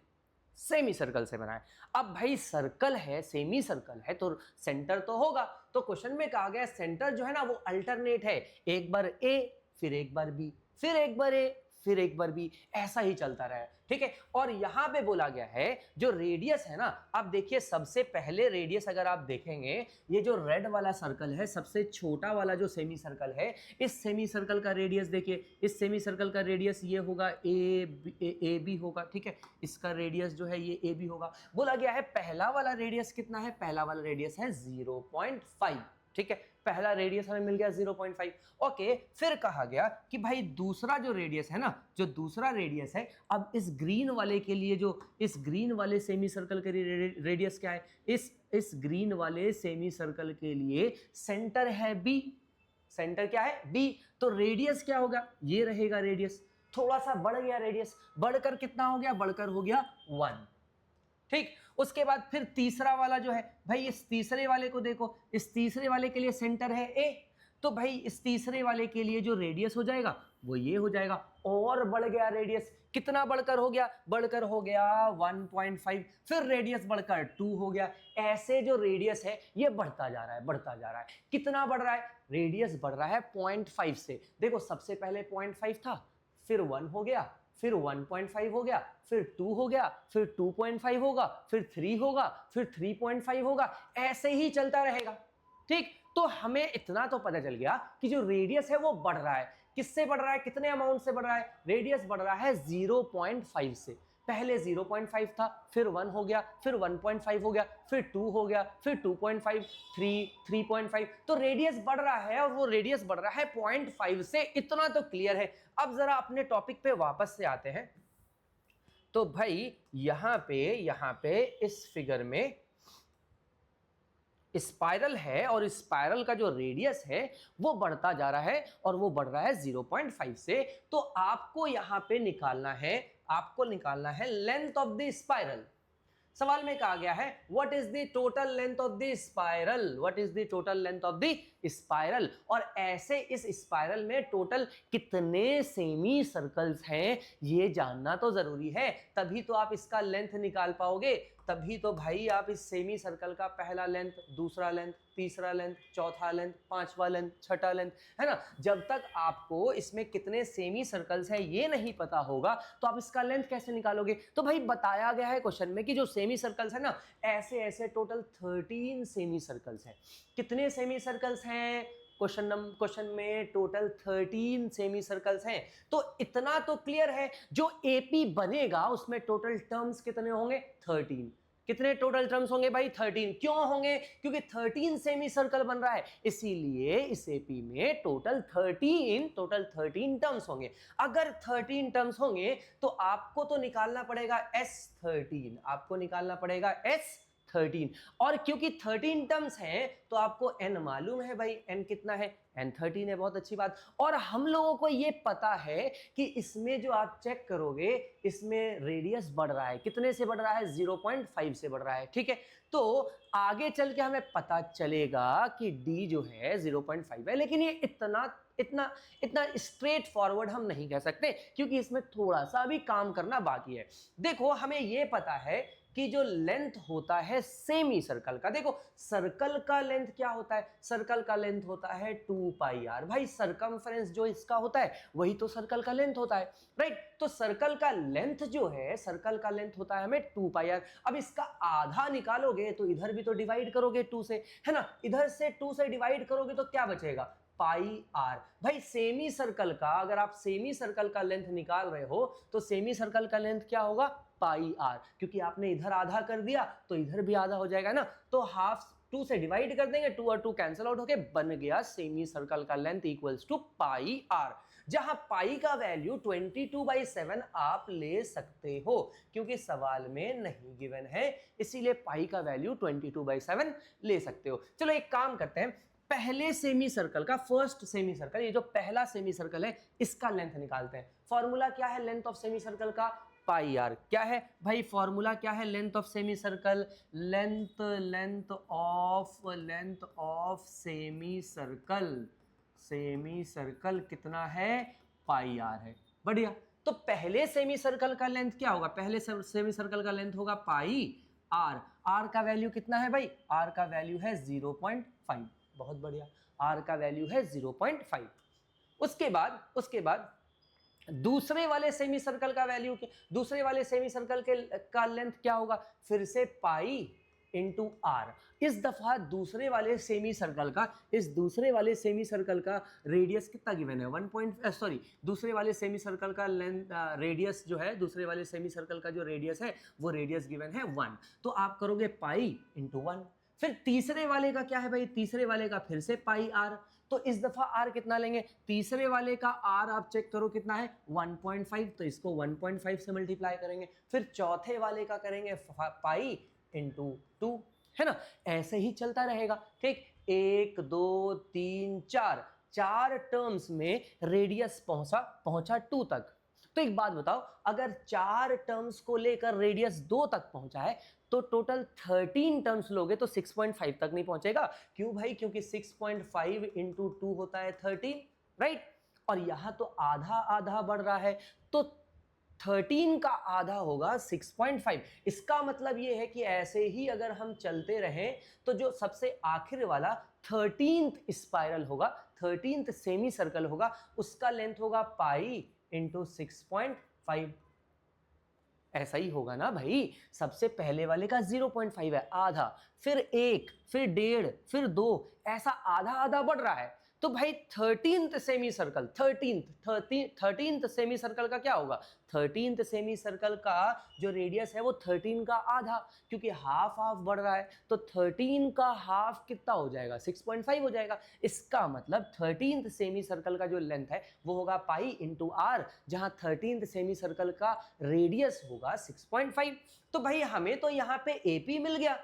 सेमी सर्कल से बना है। अब भाई सर्कल है, सेमी सर्कल है, तो सेंटर तो होगा, तो क्वेश्चन में कहा गया सेंटर जो है ना वो अल्टरनेट है, एक बार ए फिर एक बार बी फिर एक बार ए फिर एक बार बी, ऐसा ही चलता रहा है, ठीक है। और यहां पे बोला गया है जो रेडियस है ना, आप देखिए सबसे पहले रेडियस अगर आप देखेंगे, ये जो रेड वाला सर्कल है, सबसे छोटा वाला जो सेमी सर्कल है, इस सेमी सर्कल का रेडियस देखिए, इस सेमी सर्कल का रेडियस ये होगा ए बी होगा, ठीक है, इसका रेडियस जो है ये ए बी होगा। बोला गया है पहला वाला रेडियस कितना है, पहला वाला रेडियस है 0.5, ठीक है, पहला रेडियस हमें मिल गया 0.5। ओके, फिर कहा गया कि भाई दूसरा जो रेडियस है ना, जो दूसरा रेडियस है, अब इस ग्रीन वाले के लिए, जो इस ग्रीन वाले सेमी सर्कल के रेडियस क्या है, इस ग्रीन वाले सेमी सर्कल के लिए सेंटर है बी, सेंटर क्या है बी, तो रेडियस क्या होगा, ये रहेगा रेडियस, थोड़ा सा बढ़ गया रेडियस, बढ़कर कितना हो गया, बढ़कर हो गया 1, ठीक। उसके बाद फिर तीसरा वाला जो है, भाई इस तीसरे वाले को देखो, इस तीसरे वाले के लिए सेंटर है ए, तो भाई इस तीसरे वाले के लिए जो रेडियस हो जाएगा वो ये हो जाएगा, और बढ़ गया रेडियस, कितना बढ़कर हो गया, बढ़कर हो गया 1.5, फिर रेडियस बढ़कर 2 हो गया। ऐसे जो रेडियस है ये बढ़ता जा रहा है, बढ़ता जा रहा है, कितना बढ़ रहा है, रेडियस बढ़ रहा है 0.5 से, देखो सबसे पहले 0.5 था, फिर 1 हो गया, फिर 1.5 हो गया, फिर 2 हो गया, फिर 2.5 होगा, फिर 3 होगा, फिर 3.5 होगा, ऐसे ही चलता रहेगा, ठीक। तो हमें इतना तो पता चल गया कि जो रेडियस है वो बढ़ रहा है, किससे बढ़ रहा है, कितने अमाउंट से बढ़ रहा है, रेडियस बढ़ रहा है 0.5 से, पहले 0.5 था, फिर 1 हो गया, फिर 1.5 हो गया, फिर 2 हो गया, फिर 2.5, 3, 3.5, तो रेडियस बढ़ रहा है, और वो रेडियस बढ़ रहा है 0.5 से, इतना तो क्लियर है। अब जरा अपने टॉपिक पे वापस से आते हैं, तो भाई यहां पे इस फिगर में स्पाइरल है, और स्पाइरल का जो रेडियस है वो बढ़ता जा रहा है, और वो बढ़ रहा है 0.5 से, तो आपको यहां पे निकालना है, आपको निकालना है लेंथ ऑफ द स्पाइरल। सवाल में कहा गया है what is the total length of the spiral, what is the total length of the spiral, और ऐसे इस स्पाइरल में टोटल कितने सेमी सर्कल्स हैं ये जानना तो जरूरी है, तभी तो आप इसका लेंथ निकाल पाओगे, तभी तो भाई आप इस सेमी सर्कल का पहला लेंथ, दूसरा लेंथ, तीसरा लेंथ, चौथा लेंथ, पांचवा लेंथ, छठा लेंथ, है ना, जब तक आपको इसमें कितने सेमी सर्कल्स हैं ये नहीं पता होगा तो आप इसका लेंथ कैसे निकालोगे। तो भाई बताया गया है क्वेश्चन में कि जो सेमी सर्कल्स है ना, ऐसे ऐसे टोटल 13 सेमी सर्कल्स हैं। कितने सेमी सर्कल्स हैं, क्वेश्चन में टोटल 13 सेमी सर्कल्स हैं। तो इतना तो क्लियर है, जो एपी बनेगा उसमें टोटल टर्म्स कितने होंगे, 13। कितने टोटल टर्म्स होंगे भाई, 13। क्यों होंगे, क्योंकि 13 सेमी सर्कल बन रहा है, इसीलिए इस एपी में टोटल 13 टर्म्स होंगे। अगर 13 टर्म्स होंगे तो आपको तो निकालना पड़ेगा S13, आपको निकालना पड़ेगा S13, और क्योंकि 13 टर्म्स हैं तो आपको n मालूम है भाई, n कितना है, n 13 है, बहुत अच्छी बात। और हम लोगों को ये पता है कि इसमें जो आप चेक करोगे इसमें रेडियस बढ़ रहा है, कितने से बढ़ रहा है, 0.5 से बढ़ रहा है, ठीक है। तो आगे चल के हमें पता चलेगा कि d जो है 0.5 है, लेकिन ये इतना स्ट्रेट फॉरवर्ड हम नहीं कह सकते, क्योंकि इसमें थोड़ा सा भी काम करना बाकी है। देखो हमें ये पता है कि जो लेंथ होता है सेमी सर्कल का, देखो सर्कल का लेंथ क्या होता है, सर्कल का लेंथ होता है 2 पाई आर, भाई सरकमफ्रेंस जो इसका होता है वही तो सर्कल का लेंथ होता है, राइट। तो सर्कल का लेंथ जो है, सर्कल का लेंथ होता है हमें 2 पाई आर। अब इसका आधा निकालोगे तो इधर भी तो डिवाइड करोगे 2 से, है ना, इधर से 2 से डिवाइड करोगे तो क्या बचेगा, पाई आर। भाई सेमी सर्कल का, अगर आप सेमी सर्कल का लेंथ निकाल रहे हो तो सेमी सर्कल का लेंथ क्या होगा, पाई आर, क्योंकि आपने इधर आधा कर दिया तो इधर भी आधा हो जाएगा ना, तो हाफ 2 से डिवाइड कर देंगे, 2 और 2 कैंसिल आउट होके बन गया सेमी सर्कल का length equals to pi r, जहां पाई का वैल्यू 22/7 आप ले सकते हो क्योंकि सवाल में नहीं गिवन है, इसीलिए पाई का वैल्यू 22/7 ले सकते हो। चलो एक काम करते हैं, पहले सेमी सर्कल का, फर्स्ट सेमी सर्कल, ये जो पहला सेमी सर्कल है इसका लेंथ निकालते हैं। फॉर्मूला क्या है लेंथ ऑफ सेमी सर्कल का? पाई आर। क्या है भाई फॉर्मूला क्या है length of semi circle? Length of semi circle कितना है? पाई आर है। बढ़िया। तो पहले सेमी सर्कल का लेंथ क्या होगा? पहले सेमी सर्कल का लेंथ होगा पाई आर। आर का वैल्यू कितना है भाई? आर का वैल्यू है 0.5। बहुत बढ़िया, आर का वैल्यू है 0.5। उसके बाद दूसरे वाले सेमी सर्कल का वैल्यू, दूसरे वाले सेमी सर्कल का लेंथ क्या होगा? फिर से पाई इंटू आर। इस दफा दूसरे वाले सेमी सर्कल का रेडियस कितना गिवन है? दूसरे वाले सेमी सर्कल का लेंथ रेडियस जो है, दूसरे वाले सेमी सर्कल का जो रेडियस है वो रेडियस गिवन है 1। तो आप करोगे पाई इंटू 1। फिर तीसरे वाले का क्या है भाई? तीसरे वाले का फिर से पाई आर। तो इस दफा आर कितना लेंगे? तीसरे वाले का आर आप चेक करो कितना है? 1.5। तो इसको 1.5 से मल्टीप्लाई करेंगे। फिर चौथे वाले का करेंगे पाई इंटू 2, है ना? ऐसे ही चलता रहेगा। ठीक, 1 2 3 4 टर्म्स में रेडियस पहुंचा 2 तक। तो एक बात बताओ, अगर 4 टर्म्स को लेकर रेडियस 2 तक पहुंचा है तो टोटल 13 टर्म्स लोगे तो 6.5 तक नहीं पहुंचेगा। क्यों भाई? क्योंकि 6.5 इंटू 2 होता है 13, राइट? और यहां तो आधा आधा बढ़ रहा है, तो 13 का आधा होगा 6.5। इसका मतलब ये है कि ऐसे ही अगर हम चलते रहें तो जो सबसे आखिर वाला 13th स्पाइरल होगा, 13th सेमी सर्कल होगा, उसका लेंथ होगा पाई इंटू 6.5। ऐसा ही होगा ना भाई? सबसे पहले वाले का 0.5 है, आधा, फिर 1, फिर 1.5, फिर 2, ऐसा आधा आधा बढ़ रहा है। तो भाई 13th semi circle, 13th semi circle का क्या होगा? 13th सेमी सर्कल का जो रेडियस है वो 13 का आधा, क्योंकि हाफ हाफ बढ़ रहा है, तो 13 का हाफ कितना हो जाएगा? 6.5 हो जाएगा। इसका मतलब 13th सेमी सर्कल का जो लेंथ है वो होगा पाई इंटू आर, जहां 13th सेमी सर्कल का रेडियस होगा 6.5। तो भाई हमें तो यहाँ पे एपी मिल गया।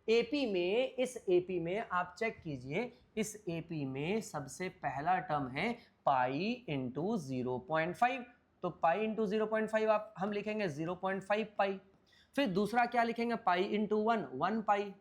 एपी में, इस एपी में आप चेक कीजिए, इस एपी में सबसे पहला टर्म है पाई इंटू 0.5। तो पाई इंटू 0.5 आप हम लिखेंगे 0.5 पाई। फिर दूसरा क्या लिखेंगे? पाई इंटू 1 पाई।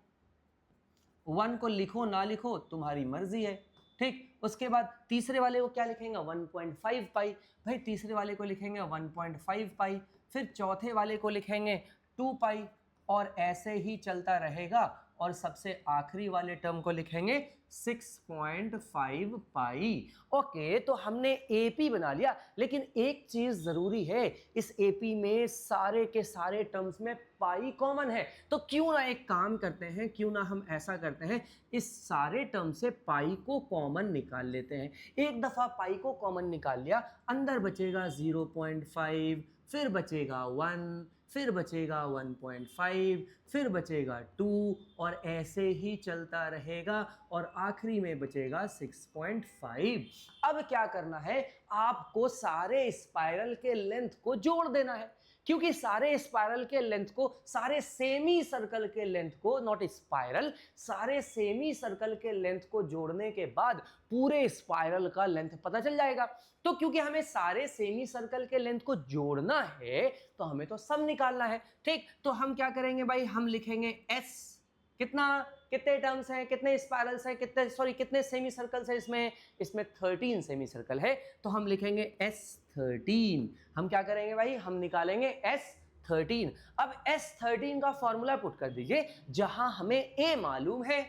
1 को लिखो ना लिखो तुम्हारी मर्जी है। ठीक, उसके बाद तीसरे वाले को क्या लिखेंगे? 1.5 पाई। भाई तीसरे वाले को लिखेंगे 1.5 पाई। फिर चौथे वाले को लिखेंगे 2 पाई, और ऐसे ही चलता रहेगा। और सबसे आखिरी वाले टर्म को लिखेंगे 6.5 पाई। ओके, तो हमने एपी बना लिया, लेकिन एक चीज जरूरी है, इस एपी में सारे के सारे टर्म्स में पाई कॉमन है। तो क्यों ना एक काम करते हैं, क्यों ना हम ऐसा करते हैं, इस सारे टर्म से पाई को कॉमन निकाल लेते हैं। एक दफा पाई को कॉमन निकाल लिया, अंदर बचेगा 0.5, फिर बचेगा 1, फिर बचेगा 1.5, फिर बचेगा 2, और ऐसे ही चलता रहेगा, और आखिरी में बचेगा 6.5। अब क्या करना है? आपको सारे स्पाइरल के लेंथ को जोड़ देना है, क्योंकि सारे स्पाइरल के लेंथ को, सारे सेमी सर्कल के लेंथ को, नॉट स्पाइरल, सारे सेमी सर्कल के लेंथ को जोड़ने के बाद पूरे स्पाइरल का लेंथ पता चल जाएगा। तो क्योंकि हमें सारे सेमी सर्कल के लेंथ को जोड़ना है तो हमें तो सम निकालना है। ठीक, तो हम क्या करेंगे भाई? हम लिखेंगे s। कितने टर्म्स हैं, कितने स्पाइरल्स हैं, कितने सेमी सर्कल्स हैं इसमें 13 सेमी सर्कल है, तो हम लिखेंगे S13। हम क्या करेंगे भाई? हम निकालेंगे S13। अब S13 का फॉर्मूला पुट कर दीजिए, जहां हमें A मालूम है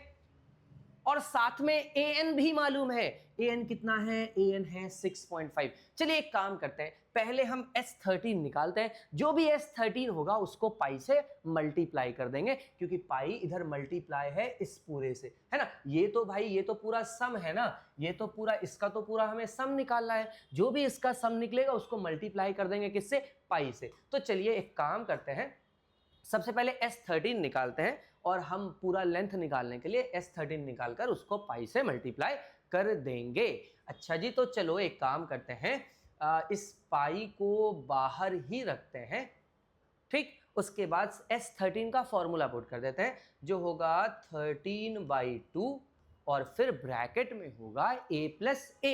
और साथ में an भी मालूम है। an कितना है? an है 6.5। चलिए एक काम करते हैं, पहले हम S13 निकालते हैं। जो भी S13 होगा उसको पाई से मल्टीप्लाई कर देंगे, क्योंकि पाई इधर मल्टीप्लाई है इस पूरे से, है ना? ये तो भाई, ये तो पूरा सम है ना, ये तो पूरा, इसका तो पूरा हमें सम निकालना है। जो भी इसका सम निकलेगा उसको मल्टीप्लाई कर देंगे किससे? पाई से। तो चलिए एक काम करते हैं, सबसे पहले S13 निकालते हैं और हम पूरा लेंथ निकालने के लिए S13 निकालकर उसको पाई से मल्टीप्लाई कर देंगे। अच्छा जी, तो चलो एक काम करते हैं, इस पाई को बाहर ही रखते हैं, ठीक। उसके बाद S13 का फॉर्मूला पुट कर देते हैं, जो होगा 13/2 और फिर ब्रैकेट में होगा a प्लस ए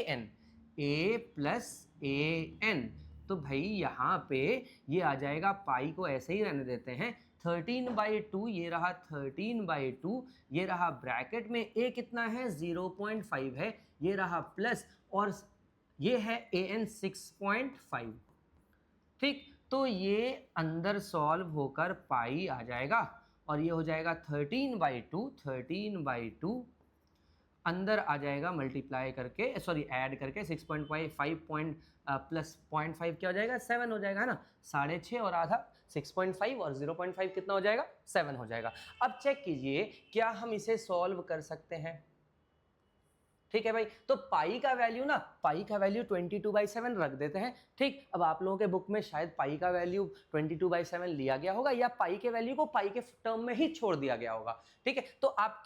एन। तो भाई यहाँ पे ये आ जाएगा, पाई को ऐसे ही रहने देते हैं, 13/2, ये रहा 13/2, ये रहा ब्रैकेट में a कितना है 0.5 है, ये रहा प्लस और ये है an 6.5, ठीक। तो ये अंदर सॉल्व होकर पाई आ जाएगा और ये हो जाएगा 13/2 अंदर आ जाएगा मल्टीप्लाई करके, सॉरी ऐड करके 6.5 प्लस 0.5 क्या हो जाएगा 7 हो जाएगा, है ना। 6.5 और आधा 6.5 और 0.5 कितना हो जाएगा 7 हो जाएगा। अब चेक कीजिए क्या हम इसे सॉल्व कर सकते हैं, ठीक है भाई। तो पाई का वैल्यू 22/7 रख देते हैं, ठीक। अब आप लोगों के बुक में शायद पाई का वैल्यू 22/7 लिया गया होगा या पाई के वैल्यू को पाई के टर्म में ही छोड़ दिया गया होगा, ठीक है। तो आप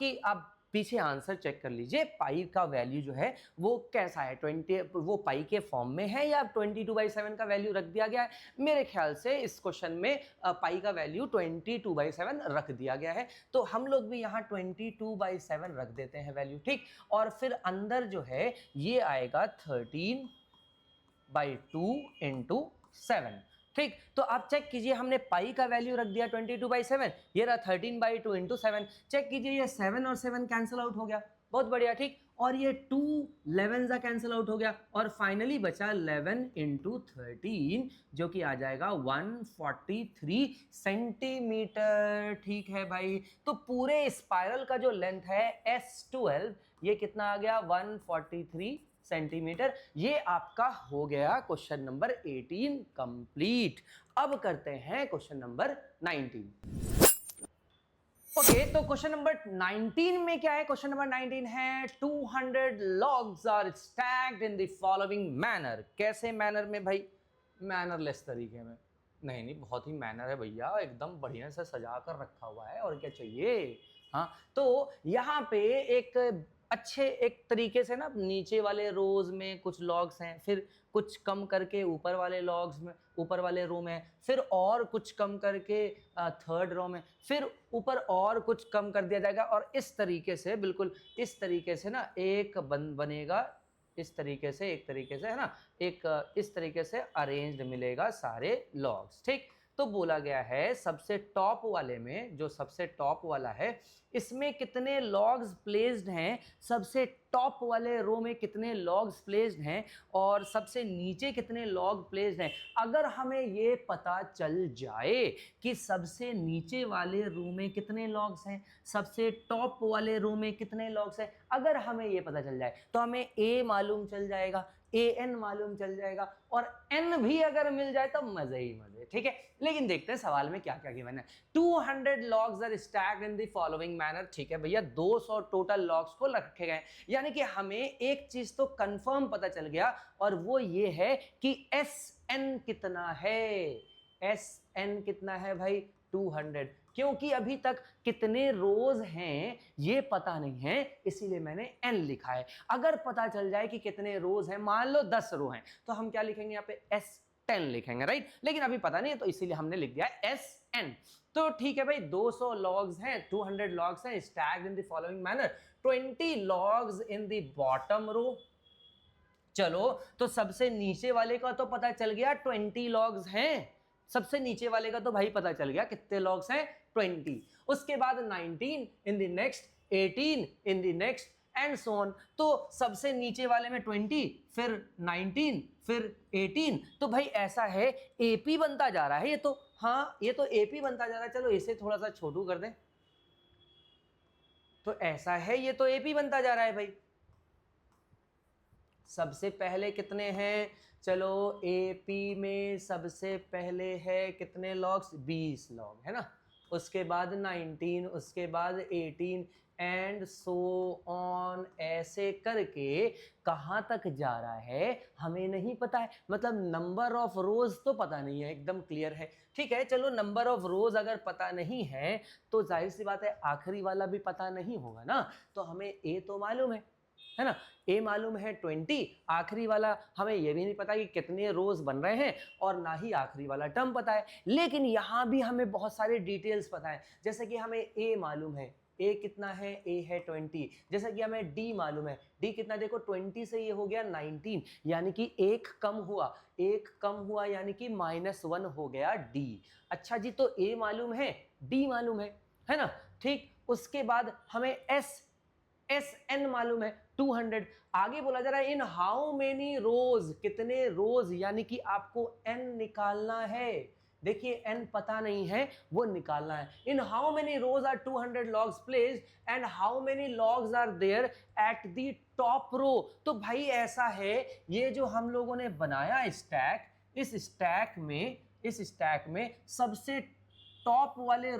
पीछे आंसर चेक कर लीजिए, पाई का वैल्यू जो है वो कैसा है, 20, वो पाई के फॉर्म में है या 22/7 का वैल्यू रख दिया गया है। मेरे ख्याल से इस क्वेश्चन में पाई का वैल्यू 22/7 रख दिया गया है, तो हम लोग भी यहाँ 22/7 रख देते हैं वैल्यू, ठीक। और फिर अंदर जो है ये आएगा 13/2 इंटू 7, ठीक। तो आप चेक कीजिए, हमने पाई का वैल्यू रख दिया 22/7, ये रहा 13/2 इंटू 7। चेक कीजिए ये 7 और 7 कैंसिल आउट हो गया, बहुत बढ़िया, ठीक। और ये 2 11 कैंसिल आउट हो गया और फाइनली बचा 11 इंटू 13 जो कि आ जाएगा 143 सेंटीमीटर, ठीक है भाई। तो पूरे स्पाइरल का जो लेंथ है S12 ये कितना आ गया 143 सेंटीमीटर। ये आपका हो गया क्वेश्चन नंबर 18 कंप्लीट। अब करते हैं क्वेश्चन नंबर 19। ओके, तो क्वेश्चन नंबर 19 में क्या है, क्वेश्चन नंबर 19 है 200 logs are stacked in the following manner. कैसे मैनर में भाई, मैनरलेस तरीके में नहीं, बहुत ही मैनर है भैया, एकदम बढ़िया से सजा कर रखा हुआ है, और क्या चाहिए। हाँ, तो यहाँ पे एक अच्छे एक तरीके से ना, नीचे वाले रोज में कुछ लॉग्स हैं, फिर कुछ कम करके ऊपर वाले लॉग्स में, ऊपर वाले रो में, फिर और कुछ कम करके थर्ड रो में, फिर ऊपर और कुछ कम कर दिया जाएगा, और इस तरीके से, बिल्कुल इस तरीके से ना एक बनेगा, इस तरीके से, एक तरीके से, है ना, एक इस तरीके से अरेंज्ड मिलेगा सारे लॉग्स, ठीक। तो बोला गया है सबसे टॉप वाले में, जो सबसे टॉप वाला है, इसमें कितने लॉग्स प्लेस्ड हैं, सबसे टॉप वाले रो में कितने लॉग्स प्लेस्ड हैं, और सबसे नीचे कितने लॉग प्लेस्ड हैं। अगर हमें ये पता चल जाए कि सबसे नीचे वाले रो में कितने लॉग्स हैं, सबसे टॉप वाले रो में कितने लॉग्स हैं, अगर हमें ये पता चल जाए तो हमें a मालूम चल जाएगा, an मालूम चल जाएगा, और n भी अगर मिल जाए तो मजे ही मजे, ठीक है। लेकिन देखते हैं सवाल में क्या क्या गिवन है। 200 logs are stacked in the following manner, ठीक है भैया, 200 टोटल लॉग्स को रखे गए, यानी कि हमें एक चीज तो कंफर्म पता चल गया, और वो ये है कि Sn कितना है, Sn कितना है भाई 200, क्योंकि अभी तक कितने रोज हैं ये पता नहीं है, इसीलिए मैंने n लिखा है। अगर पता चल जाए कि कितने रोज हैं, मान लो 10 रो हैं, तो हम क्या लिखेंगे यहाँ पे S10 लिखेंगे, राइट। लेकिन अभी पता नहीं है, तो इसीलिए हमने लिख दिया Sn। तो ठीक है भाई, 200 लॉग्स हैं, 200 लॉग्स हैं stacked in the following manner, 20 logs in the bottom row. चलो, तो सबसे नीचे वाले का तो पता चल गया 20 लॉग्स हैं, सबसे नीचे वाले का तो भाई पता चल गया कितने लॉग्स हैं 20। उसके बाद 19 in the next, 18 in the next and so on. तो सबसे नीचे वाले में 20, फिर 19, फिर 18। तो भाई ऐसा है AP बनता जा रहा है ये तो, हाँ ये तो AP बनता जा रहा है। चलो इसे थोड़ा सा छोटू कर दें, तो ऐसा है ये तो AP बनता जा रहा है भाई। सबसे पहले कितने हैं, चलो AP में सबसे पहले है कितने लॉग्स, 20 लॉग है ना। उसके बाद 19, उसके बाद 18 एंड सो ऑन, ऐसे करके कहाँ तक जा रहा है हमें नहीं पता है, मतलब नंबर ऑफ रोज तो पता नहीं है, एकदम क्लियर है। ठीक है, चलो नंबर ऑफ रोज अगर पता नहीं है तो जाहिर सी बात है आखिरी वाला भी पता नहीं होगा ना, तो हमें ए तो मालूम है ना, ए मालूम है 20, आखिरी वाला हमें ये भी नहीं पता कि कितने रोज बन रहे हैं और ना ही आखिरी वाला टर्म पता है, लेकिन यहाँ भी हमें बहुत सारे डिटेल्स पता है, जैसे कि हमें ए मालूम है, ए कितना है, ए है 20, जैसा कि हमें डी मालूम है, डी कितना, देखो 20 से ये हो गया 19, यानी कि एक कम हुआ यानी कि -1 हो गया डी। अच्छा जी, तो ए मालूम है, डी मालूम है ना, ठीक। उसके बाद हमें एस एन मालूम है 200। आगे बोला जा रहा है इन हाउ मेनी रोज, कितने रोज, यानी कि आपको एन निकालना है। देखिए एन पता नहीं है, वो निकालना है। In how many rows are 200 logs placed and how many logs are there at the top row. तो भाई ऐसा है, ये जो हम लोगों ने बनाया स्टैक, इस स्टैक में सबसे टॉप वाले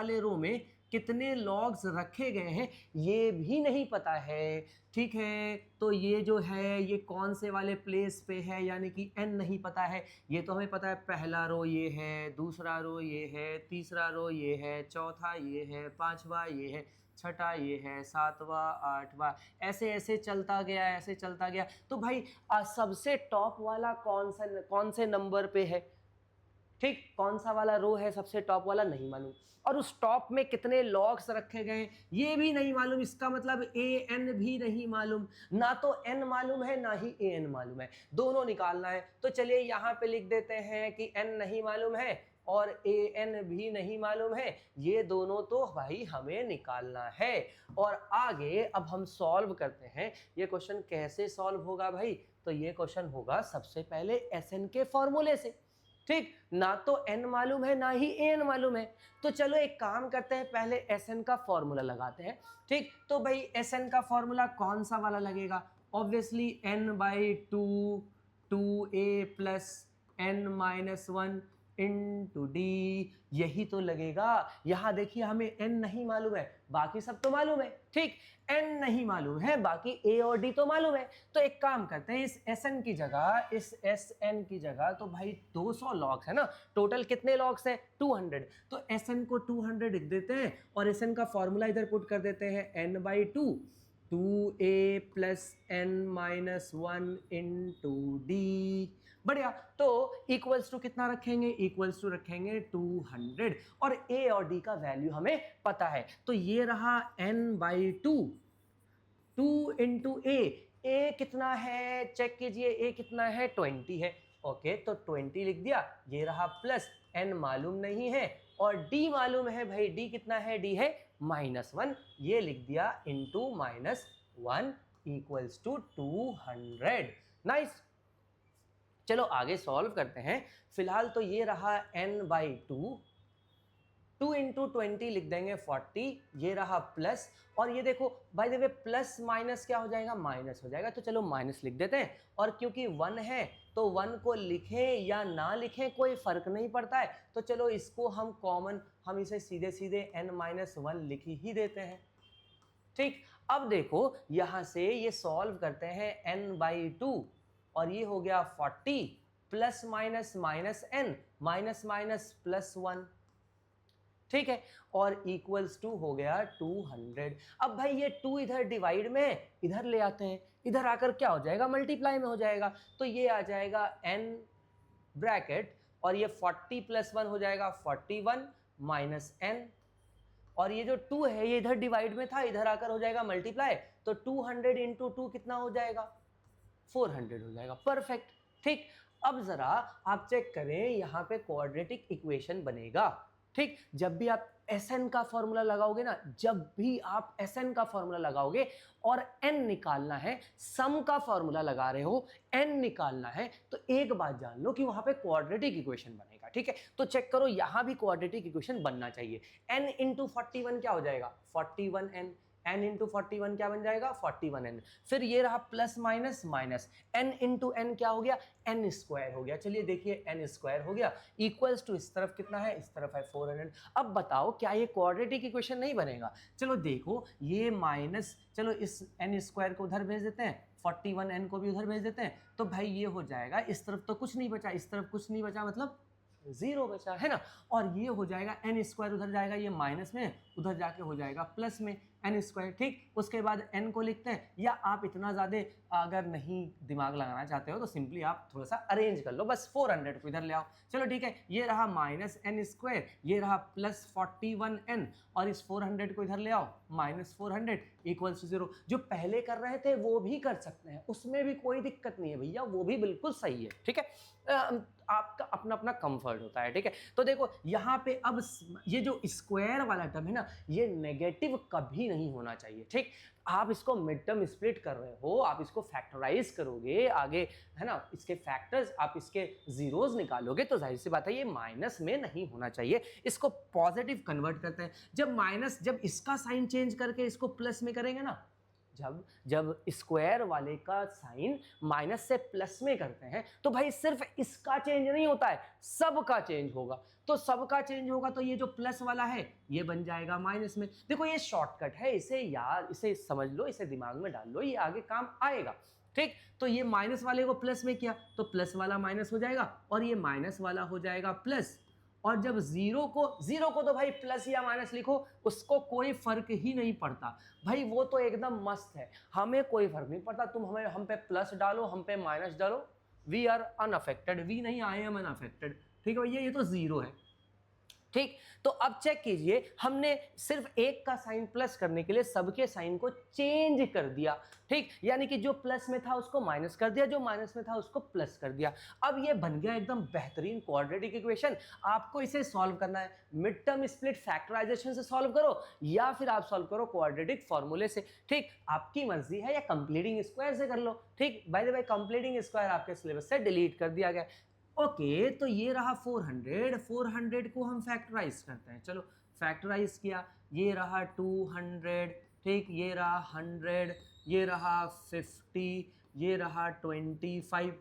रो में कितने लॉग्स रखे गए हैं ये भी नहीं पता है। ठीक है, तो ये जो है ये कौन से वाले प्लेस पे है, यानी कि n नहीं पता है। ये तो हमें पता है पहला रो ये है, दूसरा रो ये है, तीसरा रो ये है, चौथा ये है, पांचवा ये है, छठा ये है, सातवां, आठवां, ऐसे ऐसे चलता गया। तो भाई सबसे टॉप वाला कौन से नंबर पे है, ठीक, कौन सा वाला रो है सबसे टॉप वाला, नहीं मालूम। और उस टॉप में कितने लॉग्स रखे गए ये भी नहीं मालूम। इसका मतलब ए एन भी नहीं मालूम, ना तो एन मालूम है ना ही ए एन मालूम है, दोनों निकालना है। तो चलिए यहाँ पे लिख देते हैं कि एन नहीं मालूम है और ए एन भी नहीं मालूम है, ये दोनों तो भाई हमें निकालना है। और आगे अब हम सॉल्व करते हैं। ये क्वेश्चन कैसे सॉल्व होगा भाई, तो ये क्वेश्चन होगा सबसे पहले एस एन के फॉर्मूले से। ठीक, ना तो n मालूम है ना ही an मालूम है, तो चलो एक काम करते हैं, पहले Sn का फॉर्मूला लगाते हैं। ठीक, तो भाई Sn का फॉर्मूला कौन सा वाला लगेगा, obviously n/2 2a plus n-1 into D, यही तो लगेगा। यहाँ देखिए हमें n नहीं मालूम है, बाकी सब तो मालूम है। ठीक, n नहीं मालूम है, बाकी a और d तो मालूम है। तो एक काम करते हैं, इस sn की जगह, इस sn की जगह तो भाई 200 लॉग्स है ना, टोटल कितने लॉग्स है 200, तो sn को 200 लिख देते हैं और sn का फॉर्मूला इधर पुट कर देते हैं n/2 2a plus n-1 into D. बढ़िया, तो इक्वल्स टू कितना रखेंगे, इक्वल्स टू रखेंगे 200 और a और d का वैल्यू हमें पता है, तो ये रहा n/2 2 इंटू a कितना है, चेक कीजिए, a कितना है 20 है। ओके, तो 20 लिख दिया, ये रहा प्लस n मालूम नहीं है और d मालूम है भाई, d कितना है, d है -1, ये लिख दिया इंटू -1 इक्वल्स टू 200। नाइस, चलो आगे सॉल्व करते हैं। फिलहाल तो ये रहा n/2, 2 इंटू 20 लिख देंगे 40, ये रहा प्लस, और ये देखो भाई देखिए प्लस माइनस क्या हो जाएगा, माइनस हो जाएगा, तो चलो माइनस लिख देते हैं। और क्योंकि 1 है तो 1 को लिखें या ना लिखें कोई फर्क नहीं पड़ता है, तो चलो इसको हम कॉमन, हम इसे सीधे सीधे n-1 लिख ही देते हैं। ठीक, अब देखो यहां से ये सॉल्व करते हैं n/2 और ये हो गया 40 plus minus minus n minus minus plus 1। ठीक है, और इक्वल्स टू हो गया 200। अब भाई ये 2 इधर डिवाइड में इधर ले आते हैं, इधर आकर क्या हो जाएगा, मल्टीप्लाई में हो जाएगा, तो ये आ जाएगा n ब्रैकेट और ये 40 प्लस 1 हो जाएगा 41 माइनस n, और ये जो 2 है ये इधर डिवाइड में था, इधर आकर हो जाएगा मल्टीप्लाई, तो 200 इंटू 2 कितना हो जाएगा, 400 हो जाएगा। परफेक्ट। ठीक, अब जरा आप चेक करें, यहाँ पे क्वाड्रेटिक इक्वेशन बनेगा। ठीक, जब भी आप Sn का फॉर्मूला लगाओगे ना, जब भी आप Sn का फॉर्मूला लगाओगे और n निकालना है, सम का फॉर्मूला लगा रहे हो, n निकालना है, तो एक बात जान लो कि वहां पे क्वाड्रेटिक इक्वेशन बनेगा। ठीक है, तो चेक करो यहां भी क्वाड्रेटिक इक्वेशन बनना चाहिए। n इंटू 41 क्या हो जाएगा, 41n, n इंटू 41 क्या बन जाएगा 41n। फिर ये रहा plus minus minus n into n क्या हो गया n स्क्वायर हो गया। चलिए देखिए n स्क्वायर हो गया इक्वल्स टू इस तरफ कितना है, इस तरफ है 400। अब बताओ क्या ये क्वाड्रेटिक इक्वेशन नहीं बनेगा? चलो देखो ये माइनस, चलो इस n स्क्वायर को उधर भेज देते हैं, 41n को भी उधर भेज देते हैं, तो भाई ये हो जाएगा, इस तरफ तो कुछ नहीं बचा, इस तरफ कुछ नहीं बचा, मतलब 0 बचा है ना। और ये हो जाएगा n स्क्वायर उधर जाएगा, ये माइनस में, उधर जाके हो जाएगा प्लस में n स्क्वायर। ठीक, उसके बाद n को लिखते हैं, या आप इतना ज़्यादा अगर नहीं दिमाग लगाना चाहते हो तो सिंपली आप थोड़ा सा अरेंज कर लो, बस 400 को इधर ले आओ। चलो ठीक है, ये रहा माइनस n स्क्वायर, ये रहा प्लस 41n, और इस 400 को इधर ले आओ, माइनस 400 इक्वल्स टू 0। जो पहले कर रहे थे वो भी कर सकते हैं, उसमें भी कोई दिक्कत नहीं है भैया, वो भी बिल्कुल सही है। ठीक है, आपका अपना अपना कंफर्ट होता है। ठीक है, तो देखो यहाँ पे अब ये जो स्क्वायर वाला टर्म है ना, ये नेगेटिव कभी नहीं होना चाहिए। ठीक, आप इसको मिड टर्म स्प्लिट कर रहे हो, आप इसको फैक्टराइज करोगे आगे, है ना, इसके फैक्टर्स आप इसके जीरोस निकालोगे तो जाहिर सी बात है ये माइनस में नहीं होना चाहिए। इसको पॉजिटिव कन्वर्ट करते हैं, जब माइनस, जब इसका साइन चेंज करके इसको प्लस में करेंगे ना, जब स्क्वायर वाले का साइन माइनस से प्लस में करते हैं तो भाई सिर्फ इसका चेंज नहीं होता है, सबका चेंज होगा। तो सबका चेंज होगा तो ये जो प्लस वाला है ये बन जाएगा माइनस में। देखो ये शॉर्टकट है, इसे यार इसे समझ लो, इसे दिमाग में डाल लो, ये आगे काम आएगा। ठीक, तो ये माइनस वाले को प्लस में किया तो प्लस वाला माइनस हो जाएगा, और ये माइनस वाला हो जाएगा प्लस। और जब जीरो को तो भाई प्लस या माइनस लिखो, उसको कोई फर्क ही नहीं पड़ता भाई, वो तो एकदम मस्त है, हमें कोई फर्क नहीं पड़ता। तुम हमें हम पे प्लस डालो, हम पे माइनस डालो, वी आर अनअफेक्टेड, वी नहीं, आई एम अनअफेक्टेड। ठीक है भैया, ये तो जीरो है। ठीक, तो अब चेक कीजिए, हमने सिर्फ एक का साइन प्लस करने के लिए सबके साइन को चेंज कर दिया। ठीक, यानी कि जो प्लस में था उसको माइनस कर दिया, जो माइनस में था उसको प्लस कर दिया। अब ये बन गया एकदम बेहतरीन क्वाड्रेटिक इक्वेशन। आपको इसे सॉल्व करना है, मिड टर्म स्प्लिट फैक्टराइजेशन से सॉल्व करो, या फिर आप सॉल्व करो क्वाड्रेटिक फॉर्मूले से। ठीक, आपकी मर्जी है, या कंप्लीटिंग स्क्वायर से कर लो। ठीक, by the way completing square आपके सिलेबस से डिलीट कर दिया गया। ओके, तो ये रहा 400 को हम फैक्टराइज करते हैं। चलो फैक्टराइज किया, ये रहा 200, ठीक, ये रहा 100, ये रहा 50, ये रहा 25,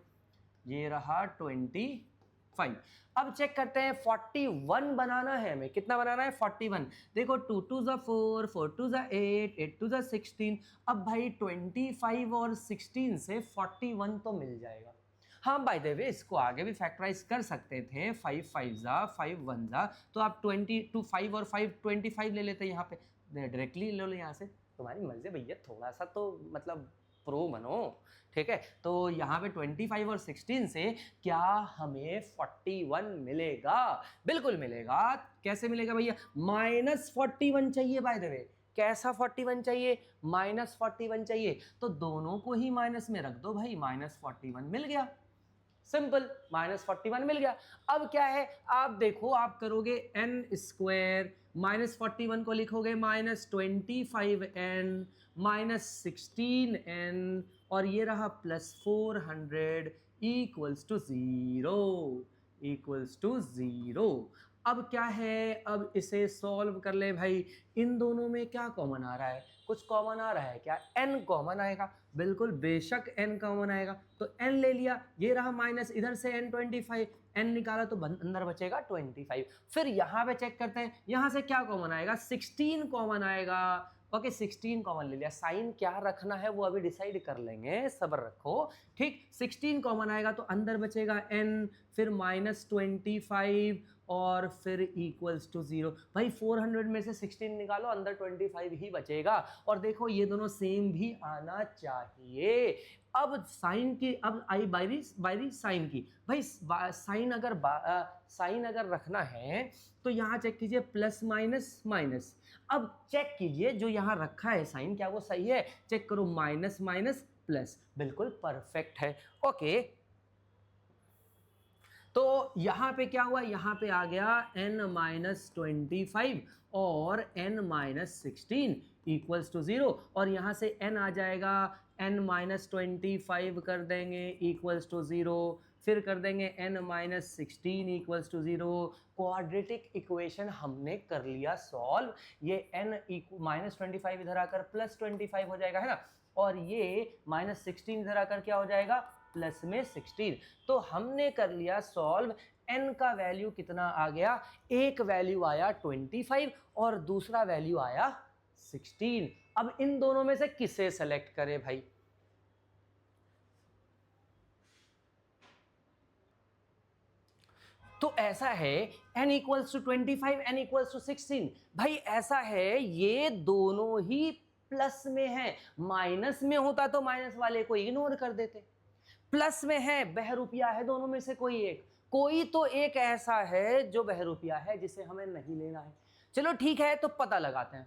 ये रहा 25। अब चेक करते हैं, 41 बनाना है हमें। कितना बनाना है? 41। देखो 2 2 ज़ा 4, 4 2 ज़ा 8, 8 2 ज़ा 16। अब भाई 25 और 16 से 41 तो मिल जाएगा। हाँ बाय द वे, इसको आगे भी फैक्टराइज कर सकते थे, 5 5 ज़ा 5 1 ज़ा, तो आप 22 5 और 5 25 ले लेते यहाँ पे, डायरेक्टली ले लो यहाँ से, तुम्हारी मर्जी भैया, थोड़ा सा तो मतलब प्रो बनो। ठीक है, तो यहाँ पे 25 और 16 से क्या हमें 41 मिलेगा? बिल्कुल मिलेगा। कैसे मिलेगा भैया? -41 चाहिए बाय द वे। कैसा 41 चाहिए? -41 चाहिए, तो दोनों को ही माइनस में रख दो भाई, -41 मिल गया। सिंपल, -41 मिल गया। अब क्या है, आप देखो, आप करोगे n स्क्वायर, -41 को लिखोगे -25n, -16n, और ये रहा +400 इक्वल्स टू 0। अब क्या है, अब इसे सॉल्व कर ले भाई। इन दोनों में क्या कॉमन आ रहा है? कुछ कॉमन आ रहा है क्या? n कॉमन आएगा, बिल्कुल बेशक n कॉमन आएगा, तो n ले लिया, ये रहा माइनस, इधर से n 25, n निकाला तो अंदर बचेगा 25। फिर यहाँ पे चेक करते हैं, यहाँ से क्या कॉमन आएगा? 16 कॉमन आएगा। ओके, 16 कॉमन ले लिया। साइन क्या रखना है वो अभी डिसाइड कर लेंगे, सब्र रखो। ठीक, 16 कॉमन आएगा तो अंदर बचेगा n, फिर -25 और फिर इक्वल्स टू 0। भाई 400 में से 16 निकालो, अंदर 25 ही बचेगा। और देखो ये दोनों सेम भी आना चाहिए। अब साइन की, अब आई बारी साइन की। भाई साइन अगर रखना है तो यहाँ चेक कीजिए, प्लस माइनस माइनस। अब चेक कीजिए जो यहाँ रखा है साइन, क्या वो सही है? चेक करो, माइनस माइनस प्लस, बिल्कुल परफेक्ट है। ओके, तो यहाँ पे क्या हुआ? यहाँ पे आ गया n-25 और n-16 इक्वल्स टू 0, और यहाँ से n आ जाएगा n माइनस 25 कर देंगे इक्वल्स टू 0, फिर कर देंगे n minus 16 equals to 0। Quadratic equation हमने कर लिया सॉल्व। ये n माइनस 25 इधर आकर प्लस 25 हो जाएगा, है ना, और ये माइनस 16 इधर आकर क्या हो जाएगा, प्लस में 16। तो हमने कर लिया सॉल्व। n का वैल्यू कितना आ गया, एक वैल्यू आया 25 और दूसरा वैल्यू आया 16। अब इन दोनों में से किसे सेलेक्ट करें भाई? तो ऐसा है n equals to 25, n equals to 16। भाई ऐसा है ये दोनों ही प्लस में है, माइनस में होता तो माइनस वाले को इग्नोर कर देते, प्लस में है, बहरूपिया है, दोनों में से कोई एक, कोई तो एक ऐसा है जो बहरूपिया है जिसे हमें नहीं लेना है। चलो ठीक है, तो पता लगाते हैं,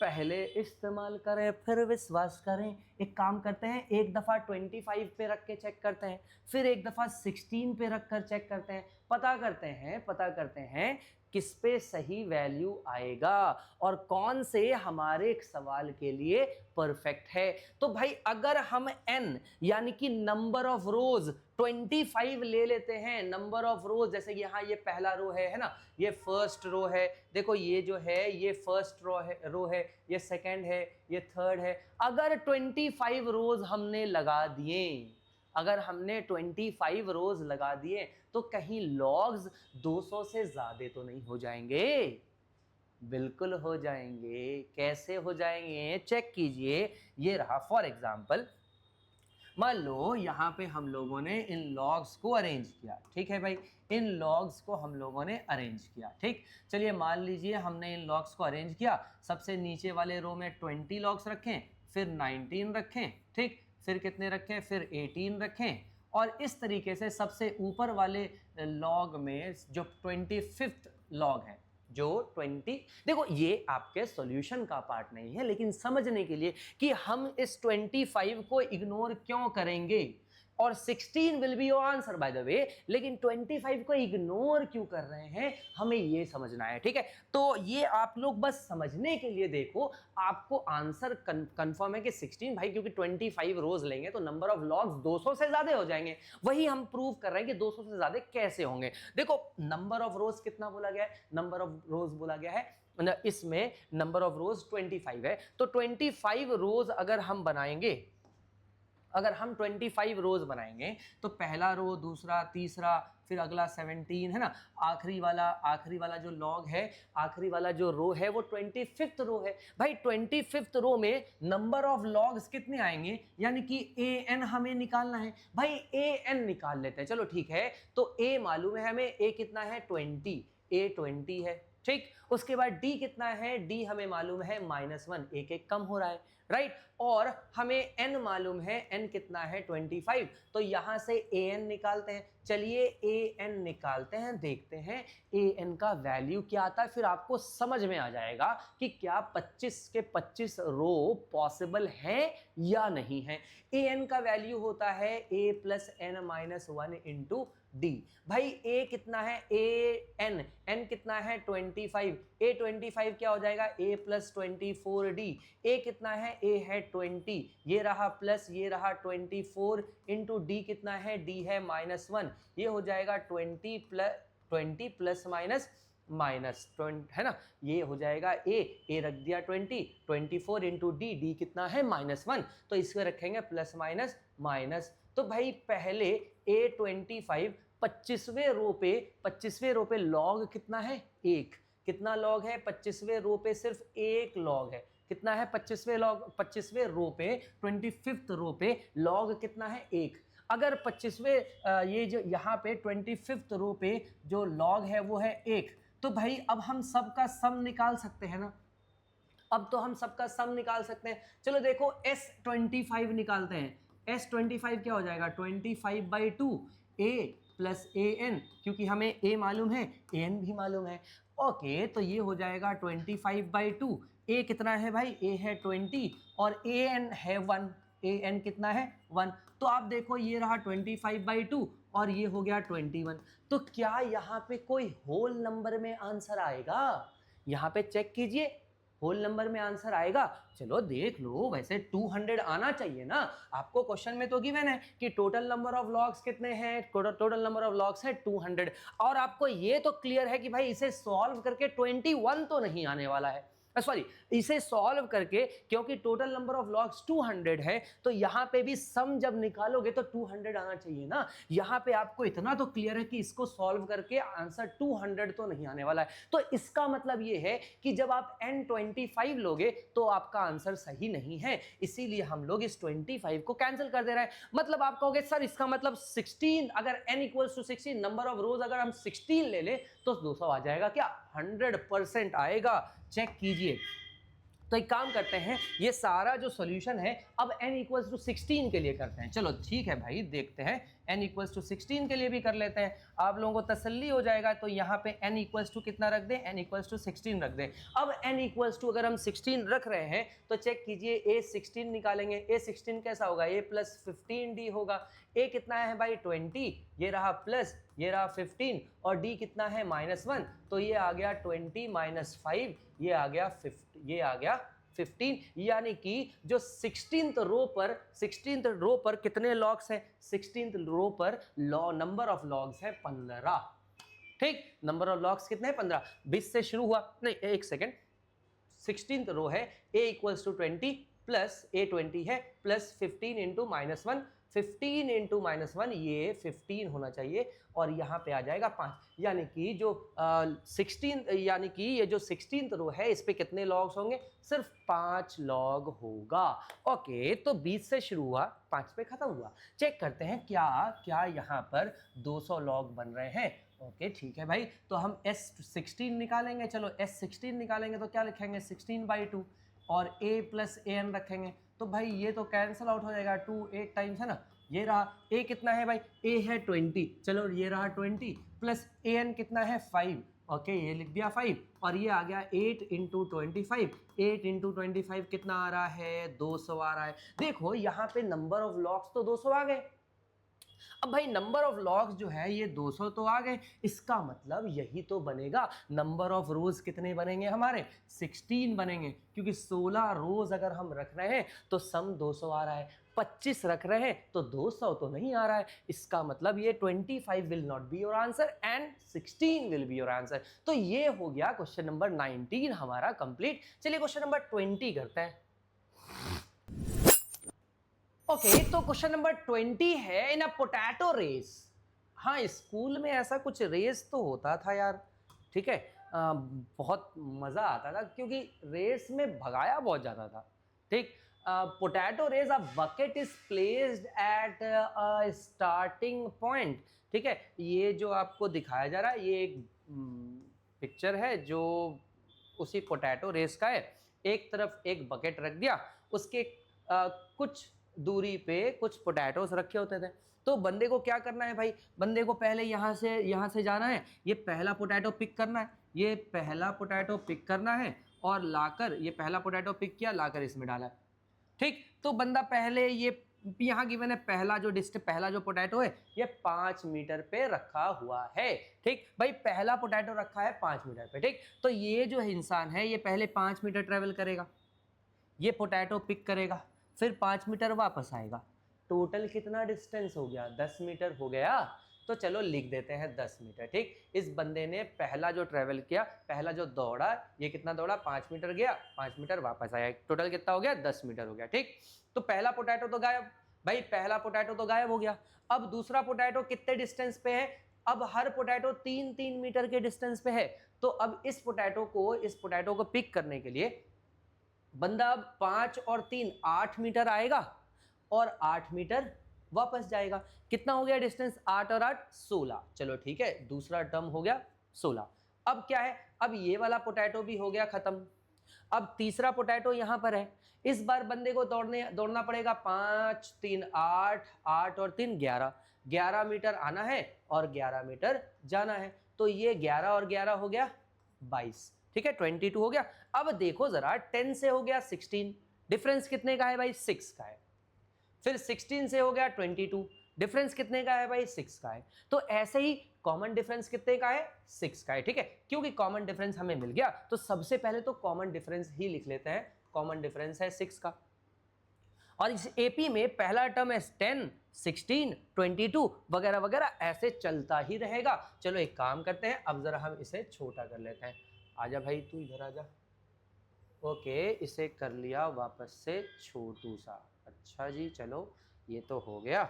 पहले इस्तेमाल करें फिर विश्वास करें। एक काम करते हैं, एक दफ़ा 25 पे रख के चेक करते हैं, फिर एक दफ़ा 16 पे रख कर चेक करते हैं, पता करते हैं किस पे सही वैल्यू आएगा और कौन से हमारे सवाल के लिए परफेक्ट है। तो भाई अगर हम n यानी कि नंबर ऑफ रोज 25 ले लेते हैं, नंबर ऑफ रोज, जैसे कि यहाँ ये पहला रो है ना, ये फर्स्ट रो है, देखो ये जो है ये फर्स्ट रो है, ये सेकंड है, ये थर्ड है। अगर 25 रोज हमने लगा दिए, अगर हमने 25 रोज लगा दिए तो कहीं लॉग्स 200 से ज्यादा तो नहीं हो जाएंगे? बिल्कुल हो जाएंगे। कैसे हो जाएंगे चेक कीजिए। ये रहा फॉर एग्जांपल, मान लो यहाँ पे हम लोगों ने इन लॉग्स को अरेंज किया, ठीक है भाई, इन लॉग्स को हम लोगों ने अरेंज किया, ठीक। चलिए मान लीजिए हमने इन लॉग्स को अरेंज किया, सबसे नीचे वाले रो में 20 लॉग्स रखें, फिर 19 रखें, ठीक, फिर कितने रखें, फिर 18 रखें, और इस तरीके से सबसे ऊपर वाले लॉग में जो 25th लॉग है, जो 20, देखो ये आपके सॉल्यूशन का पार्ट नहीं है, लेकिन समझने के लिए कि हम इस 25 को इग्नोर क्यों करेंगे, और 16 will be your answer by the way, लेकिन 25 को इग्नोर क्यों कर रहे हैं हमें ये समझना है, ठीक है। तो ये आप लोग बस समझने के लिए देखो, आपको आंसर कंफर्म है कि 16 भाई, क्योंकि 25 रोज लेंगे तो नंबर ऑफ लॉग्स 200 से ज्यादा हो जाएंगे। वही हम प्रूव कर रहे हैं कि 200 से ज्यादा कैसे होंगे। देखो नंबर ऑफ रोज कितना बोला गया है, नंबर ऑफ रोज बोला गया है, इसमें नंबर ऑफ रोज 25 है, तो 25 रोज अगर हम बनाएंगे, अगर हम 25 रोज बनाएंगे तो पहला रो, दूसरा, तीसरा, फिर अगला 17, है ना, आखिरी वाला जो लॉग है, आखिरी वाला जो रो है वो 25th रो है। भाई 25th रो में नंबर ऑफ लॉग्स कितने आएंगे, यानी कि an हमें निकालना है। भाई an निकाल लेते हैं, चलो ठीक है। तो a मालूम है हमें, a कितना है 20, a 20 है, ठीक। उसके बाद d कितना है, d हमें मालूम है -1, एक एक कम हो रहा है, राइट। और हमें n मालूम है, n कितना है 25, तो यहां से an निकालते हैं। चलिए an निकालते हैं, देखते हैं an का वैल्यू क्या आता है, फिर आपको समझ में आ जाएगा कि क्या 25 के 25 रो पॉसिबल है या नहीं है। an का वैल्यू होता है a plus n minus 1 into d। भाई a कितना है, n कितना है 25, a 25 क्या हो जाएगा, a प्लस 24d। a कितना है, a है 20, ये रहा प्लस, ये रहा 24 इंटू d कितना है, d है -1, ये हो जाएगा 20 प्लस माइनस 20, है ना, ये हो जाएगा a रख दिया 20, 24 इंटू d कितना है -1, तो इसको रखेंगे प्लस माइनस। तो भाई पहले a25 25वें रो पे लॉग कितना है, 1, कितना लॉग है 25वें रो पे, सिर्फ एक लॉग है, कितना है 25वें रो पे 25th रो पे लॉग कितना है, 1। अगर 25वें ये जो यहाँ पे 25th रो पे जो लॉग है वो है 1, तो भाई अब हम सबका सम निकाल सकते हैं ना, अब तो हम सबका सम निकाल सकते हैं। चलो देखो S25 निकालते हैं, S25 क्या हो जाएगा 25/2 a प्लस an, क्योंकि हमें a मालूम है, an भी मालूम है। ओके, तो ये हो जाएगा 25/2, a कितना है भाई, a है 20 और an है 1, an कितना है 1, तो आप देखो ये रहा 25/2 और ये हो गया 21। तो क्या यहाँ पे कोई होल नंबर में आंसर आएगा, यहाँ पे चेक कीजिए, होल नंबर में आंसर आएगा? चलो देख लो, वैसे 200 आना चाहिए ना। आपको क्वेश्चन में तो गिवन है कि टोटल नंबर ऑफ लॉग्स कितने हैं, टोटल नंबर ऑफ लॉग्स है 200, और आपको ये तो क्लियर है कि भाई इसे सॉल्व करके 21 तो नहीं आने वाला है, सॉरी इसे सॉल्व करके, क्योंकि टोटल नंबर ऑफ लॉग्स 200 है, तो यहां पे भी सम जब निकालोगे तो 200 आना चाहिए ना। यहां पे आपको इतना तो क्लियर है कि इसको सॉल्व करके आंसर 200 तो नहीं आने वाला है। तो इसका मतलब ये है कि जब आप n25 लोगे तो आपका आंसर सही नहीं है, इसीलिए हम लोग इस 25 को कैंसिल कर दे रहे हैं। मतलब आप कहोगे सर इसका मतलब 16, अगर n equals to 16, number of rows अगर हम 16 ले ले तो 200 आ जाएगा क्या? 100% आएगा। चेक कीजिए। तो एक काम करते हैं, ये सारा जो सॉल्यूशन है अब n इक्वल्स टू 16 के लिए करते हैं। चलो ठीक है भाई, देखते हैं n इक्वल्स टू 16 के लिए भी कर लेते हैं, आप लोगों को तसल्ली हो जाएगा। तो यहाँ पे n इक्वल्स टू कितना रख दें? n इक्वल्स टू 16 रख दें। अब n इक्वल्स टू अगर हम 16 रख रहे हैं तो चेक कीजिए, a 16 निकालेंगे। a 16 कैसा होगा? a प्लस 15d होगा। a कितना है भाई? 20, ये रहा प्लस, ये रहा 15, और d कितना है? -1, तो ये आ गया 20 माइनस 5, ये आ गया 50, ये आ गया 15। यानी कि जो 16th रो पर कितने लॉग्स हैं? 16th रो पर नंबर ऑफ लॉग्स है 15। ठीक, नंबर ऑफ लॉग्स कितने हैं? 15। 20 से शुरू हुआ, नहीं एक सेकेंड, 16th रो है a equals to 20 plus a 20 है प्लस 15 इंटू -1, 15 इंटू -1 ये 15 होना चाहिए, और यहाँ पे आ जाएगा 5। यानी कि जो 16, यानी कि ये जो 16th रो है इस पे कितने लॉग्स होंगे? सिर्फ 5 लॉग होगा। ओके, तो 20 से शुरू हुआ, 5 पे खत्म हुआ। चेक करते हैं क्या क्या यहाँ पर 200 लॉग बन रहे हैं। ओके ठीक है भाई, तो हम S16 निकालेंगे। चलो S16 निकालेंगे तो क्या लिखेंगे? 16/2, और a प्लस an रखेंगे तो भाई ये तो कैंसिल आउट हो जाएगा, 2 8 टाइम्स है ना। ये रहा a कितना है भाई? a है 20, चलो ये रहा 20 प्लस an कितना है? 5। ओके ये लिख दिया 5, और ये आ गया 8 इंटू 25। 8 इंटू 25 कितना आ रहा है? 200 आ रहा है। देखो यहाँ पे नंबर ऑफ लॉग्स तो 200 आ गए। अब भाई नंबर ऑफ लॉग्स जो है ये 200 तो आ गए, इसका मतलब यही तो बनेगा। नंबर ऑफ रोज कितने बनेंगे हमारे? 16 बनेंगे, क्योंकि 16 रोज अगर हम रख रहे हैं तो सम 200 आ रहा है। 25 रख रहे हैं तो 200 तो नहीं आ रहा है। इसका मतलब ये 25 will not be your answer and 16 will be your answer. तो ये हो गया क्वेश्चन नंबर 19 हमारा कंप्लीट। चलिए क्वेश्चन नंबर 20 करते हैं। ओके तो क्वेश्चन नंबर 20 है, इन अ पोटैटो रेस। हाँ स्कूल में ऐसा कुछ रेस तो होता था यार, ठीक है, बहुत मज़ा आता था क्योंकि रेस में भगाया बहुत जाता था। ठीक, potato race, a bucket is placed at a starting point. ठीक है, ये जो आपको दिखाया जा रहा है ये एक पिक्चर है जो उसी पोटैटो रेस का है। एक तरफ एक बकेट रख दिया, उसके कुछ दूरी पे कुछ पोटैटोस रखे होते थे। तो बंदे को क्या करना है भाई? बंदे को पहले यहाँ से जाना है, ये पहला पोटैटो पिक करना है, ये पहला पोटैटो पिक करना है, और लाकर ये पहला पोटैटो पिक किया, लाकर इसमें डाला है। ठीक, तो बंदा पहले ये यहाँ गिवन है पहला जो पोटैटो है ये 5 मीटर पे रखा हुआ है। ठीक भाई, पहला पोटैटो रखा है 5 मीटर पे। ठीक, तो ये जो इंसान है ये पहले 5 मीटर ट्रेवल करेगा, ये पोटैटो पिक करेगा, फिर 5 मीटर वापस आएगा। टोटल कितना डिस्टेंस हो गया? 10 मीटर हो गया। तो चलो लिख देते हैं 10 मीटर। ठीक, इस बंदे ने पहला जो ट्रेवल किया, पहला जो दौड़ा, ये कितना दौड़ा? 5 मीटर गया, 5 मीटर वापस आया, टोटल कितना हो गया? 10 मीटर हो गया। ठीक, तो पहला पोटैटो तो गायब भाई, पहला पोटैटो तो गायब हो गया। अब दूसरा पोटैटो कितने डिस्टेंस पे है? अब हर पोटैटो 3-3 मीटर के डिस्टेंस पे है। तो अब इस पोटैटो को पिक करने के लिए बंदा अब 5 और 3 8 मीटर आएगा और 8 मीटर वापस जाएगा। कितना हो गया डिस्टेंस? 8 और 8 16। चलो ठीक है, दूसरा टर्म हो गया 16। अब क्या है? अब ये वाला पोटैटो भी हो गया खत्म। अब तीसरा पोटैटो यहाँ पर है। इस बार बंदे को दौड़ना पड़ेगा 5 3 8, 8 और 3 11, 11 मीटर आना है और 11 मीटर जाना है। तो ये 11 और 11 हो गया 22। ठीक है, 22 हो गया। अब देखो जरा, 10 से हो गया 16, डिफरेंस कितने का है भाई? 6 का है। फिर 16 से हो गया 22, डिफरेंस कितने का है भाई 6 का है। तो ऐसे ही कॉमन डिफरेंस कितने का है 6 का है, ठीक है। क्योंकि कॉमन डिफरेंस हमें मिल गया तो सबसे पहले तो कॉमन डिफरेंस ही लिख लेते हैं। कॉमन डिफरेंस है 6 का। और इस एपी में पहला टर्म है 10, 16, 22 वगैरह वगैरह ऐसे चलता ही रहेगा। चलो एक काम करते हैं, अब जरा हम इसे छोटा कर लेते हैं। आजा भाई तू इधर आजा। ओके, इसे कर लिया वापस से छोटू सा। अच्छा जी, चलो ये तो हो गया।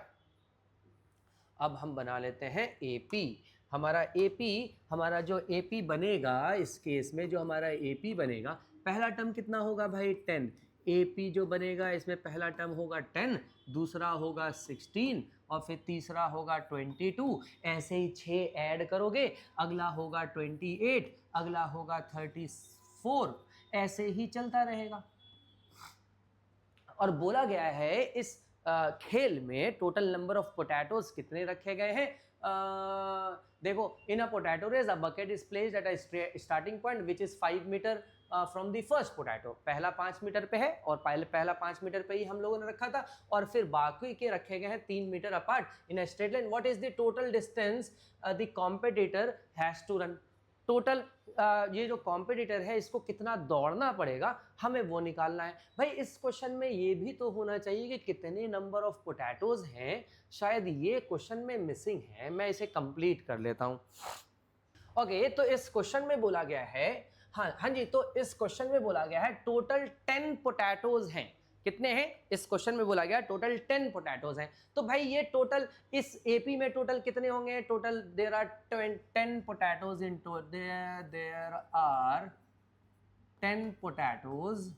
अब हम बना लेते हैं एपी। हमारा जो एपी बनेगा, इस केस में जो हमारा एपी बनेगा, पहला टर्म कितना होगा भाई 10। एपी जो बनेगा इसमें पहला टर्म होगा 10, दूसरा होगा 16 और फिर तीसरा होगा 22। ऐसे ही 6 ऐड करोगे, अगला होगा 28, अगला होगा 34, ऐसे ही चलता रहेगा। और बोला गया है इस खेल में टोटल नंबर ऑफ पोटैटोज कितने रखे गए हैं। देखो, in a potato race a bucket is placed at a starting point which is 5 meter from the first potato. पहला 5 मीटर पे है और पहला 5 मीटर पे ही हम लोगों ने रखा था, और फिर बाकी के रखे गए हैं 3 metre apart in a straight line. What is the total distance the competitor has to run. Total ये जो कॉम्पिटिटर है इसको कितना दौड़ना पड़ेगा हमें वो निकालना है। भाई इस क्वेश्चन में ये भी तो होना चाहिए कि कितने नंबर ऑफ पोटैटोज हैं, शायद ये क्वेश्चन में मिसिंग है। मैं इसे कंप्लीट कर लेता हूँ। ओके, तो इस क्वेश्चन में बोला गया है, हाँ जी, तो इस क्वेश्चन में बोला गया है टोटल 10 पोटैटोज हैं। कितने हैं इस क्वेश्चन में बोला गया टोटल 10 पोटैटोज हैं। तो भाई ये टोटल इस एपी में टोटल कितने होंगे, total there are 10 potatoes in there are 10 potatoes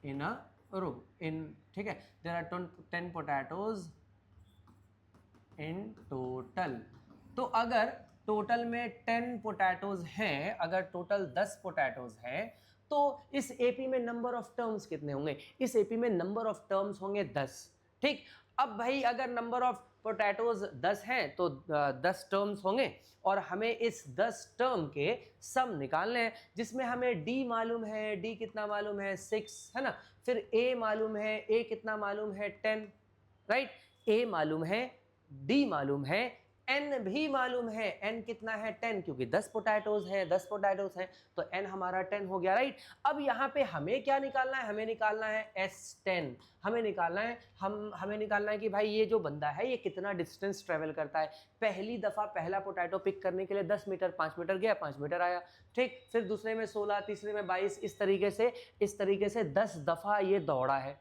in a row in, ठीक है। There are 10 potatoes in total. तो अगर टोटल में 10 पोटैटोज हैं, अगर टोटल 10 पोटैटोज हैं, तो इस एपी में नंबर ऑफ टर्म्स कितने होंगे, इस एपी में नंबर ऑफ टर्म्स होंगे 10, ठीक। अब भाई अगर नंबर ऑफ पोटैटोज 10 हैं तो 10 टर्म्स होंगे, और हमें इस 10 टर्म के सम निकालने हैं, जिसमें हमें डी मालूम है, डी कितना मालूम है 6, है ना। फिर ए मालूम है, ए कितना मालूम है 10, राइट। ए मालूम है, डी मालूम है, एन भी मालूम है, एन कितना है 10, क्योंकि 10 पोटैटोज हैं, 10 पोटैटोज हैं तो एन हमारा 10 हो गया, राइट। अब यहाँ पे हमें क्या निकालना है, हमें निकालना है S10। हमें निकालना है कि भाई ये जो बंदा है ये कितना डिस्टेंस ट्रेवल करता है। पहली दफ़ा पहला पोटैटो पिक करने के लिए 10 मीटर, 5 मीटर गया, 5 मीटर आया, ठीक। फिर दूसरे में 16, तीसरे में 22, इस तरीके से 10 दफ़ा ये दौड़ा है,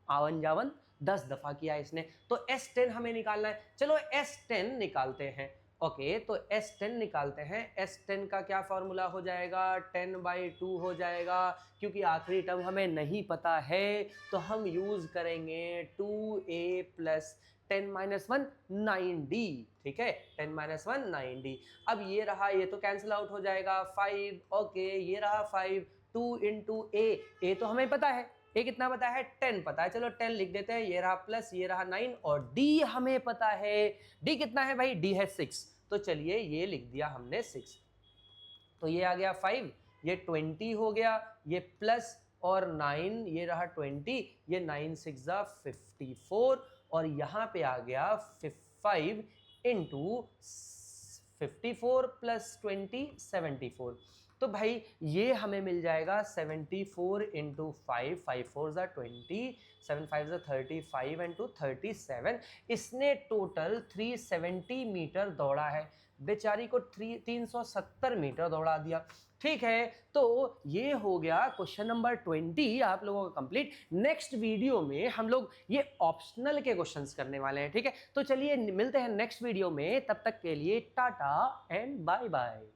आवन जावन 10 दफ़ा किया इसने। तो S10 हमें निकालना है। चलो S10 निकालते हैं। ओके, तो S10 निकालते हैं। S10 का क्या फॉर्मूला हो जाएगा, 10/2 हो जाएगा। क्योंकि आखिरी टर्म हमें नहीं पता है तो हम यूज़ करेंगे 2a प्लस 10-1 9d, ठीक है। 10-1 9d। अब ये रहा, ये तो कैंसिल आउट हो जाएगा 5। ओके, ये रहा 5, 2 इंटू ए तो हमें पता है, ए कितना पता है 10 पता है, चलो 10 लिख देते हैं। ये रहा प्लस, ये रहा 9, और डी हमें पता है, डी कितना है भाई, डी है 6, तो चलिए ये लिख दिया हमने 6। तो ये आ गया 5, ये 20 हो गया, ये प्लस और 9, ये रहा 20, ये 9 6 54, और यहाँ पे आ गया 5 इंटू 54 प्लस 20 74। तो भाई ये हमें मिल जाएगा 74 इंटू 5, 5 4 20, 7 5 35 इंटू 37। इसने टोटल 370 मीटर दौड़ा है, बेचारी को 370 मीटर दौड़ा दिया, ठीक है। तो ये हो गया क्वेश्चन नंबर 20 आप लोगों का कंप्लीट। नेक्स्ट वीडियो में हम लोग ये ऑप्शनल के क्वेश्चंस करने वाले हैं, ठीक है। तो चलिए मिलते हैं नेक्स्ट वीडियो में, तब तक के लिए टाटा एंड बाय बाय।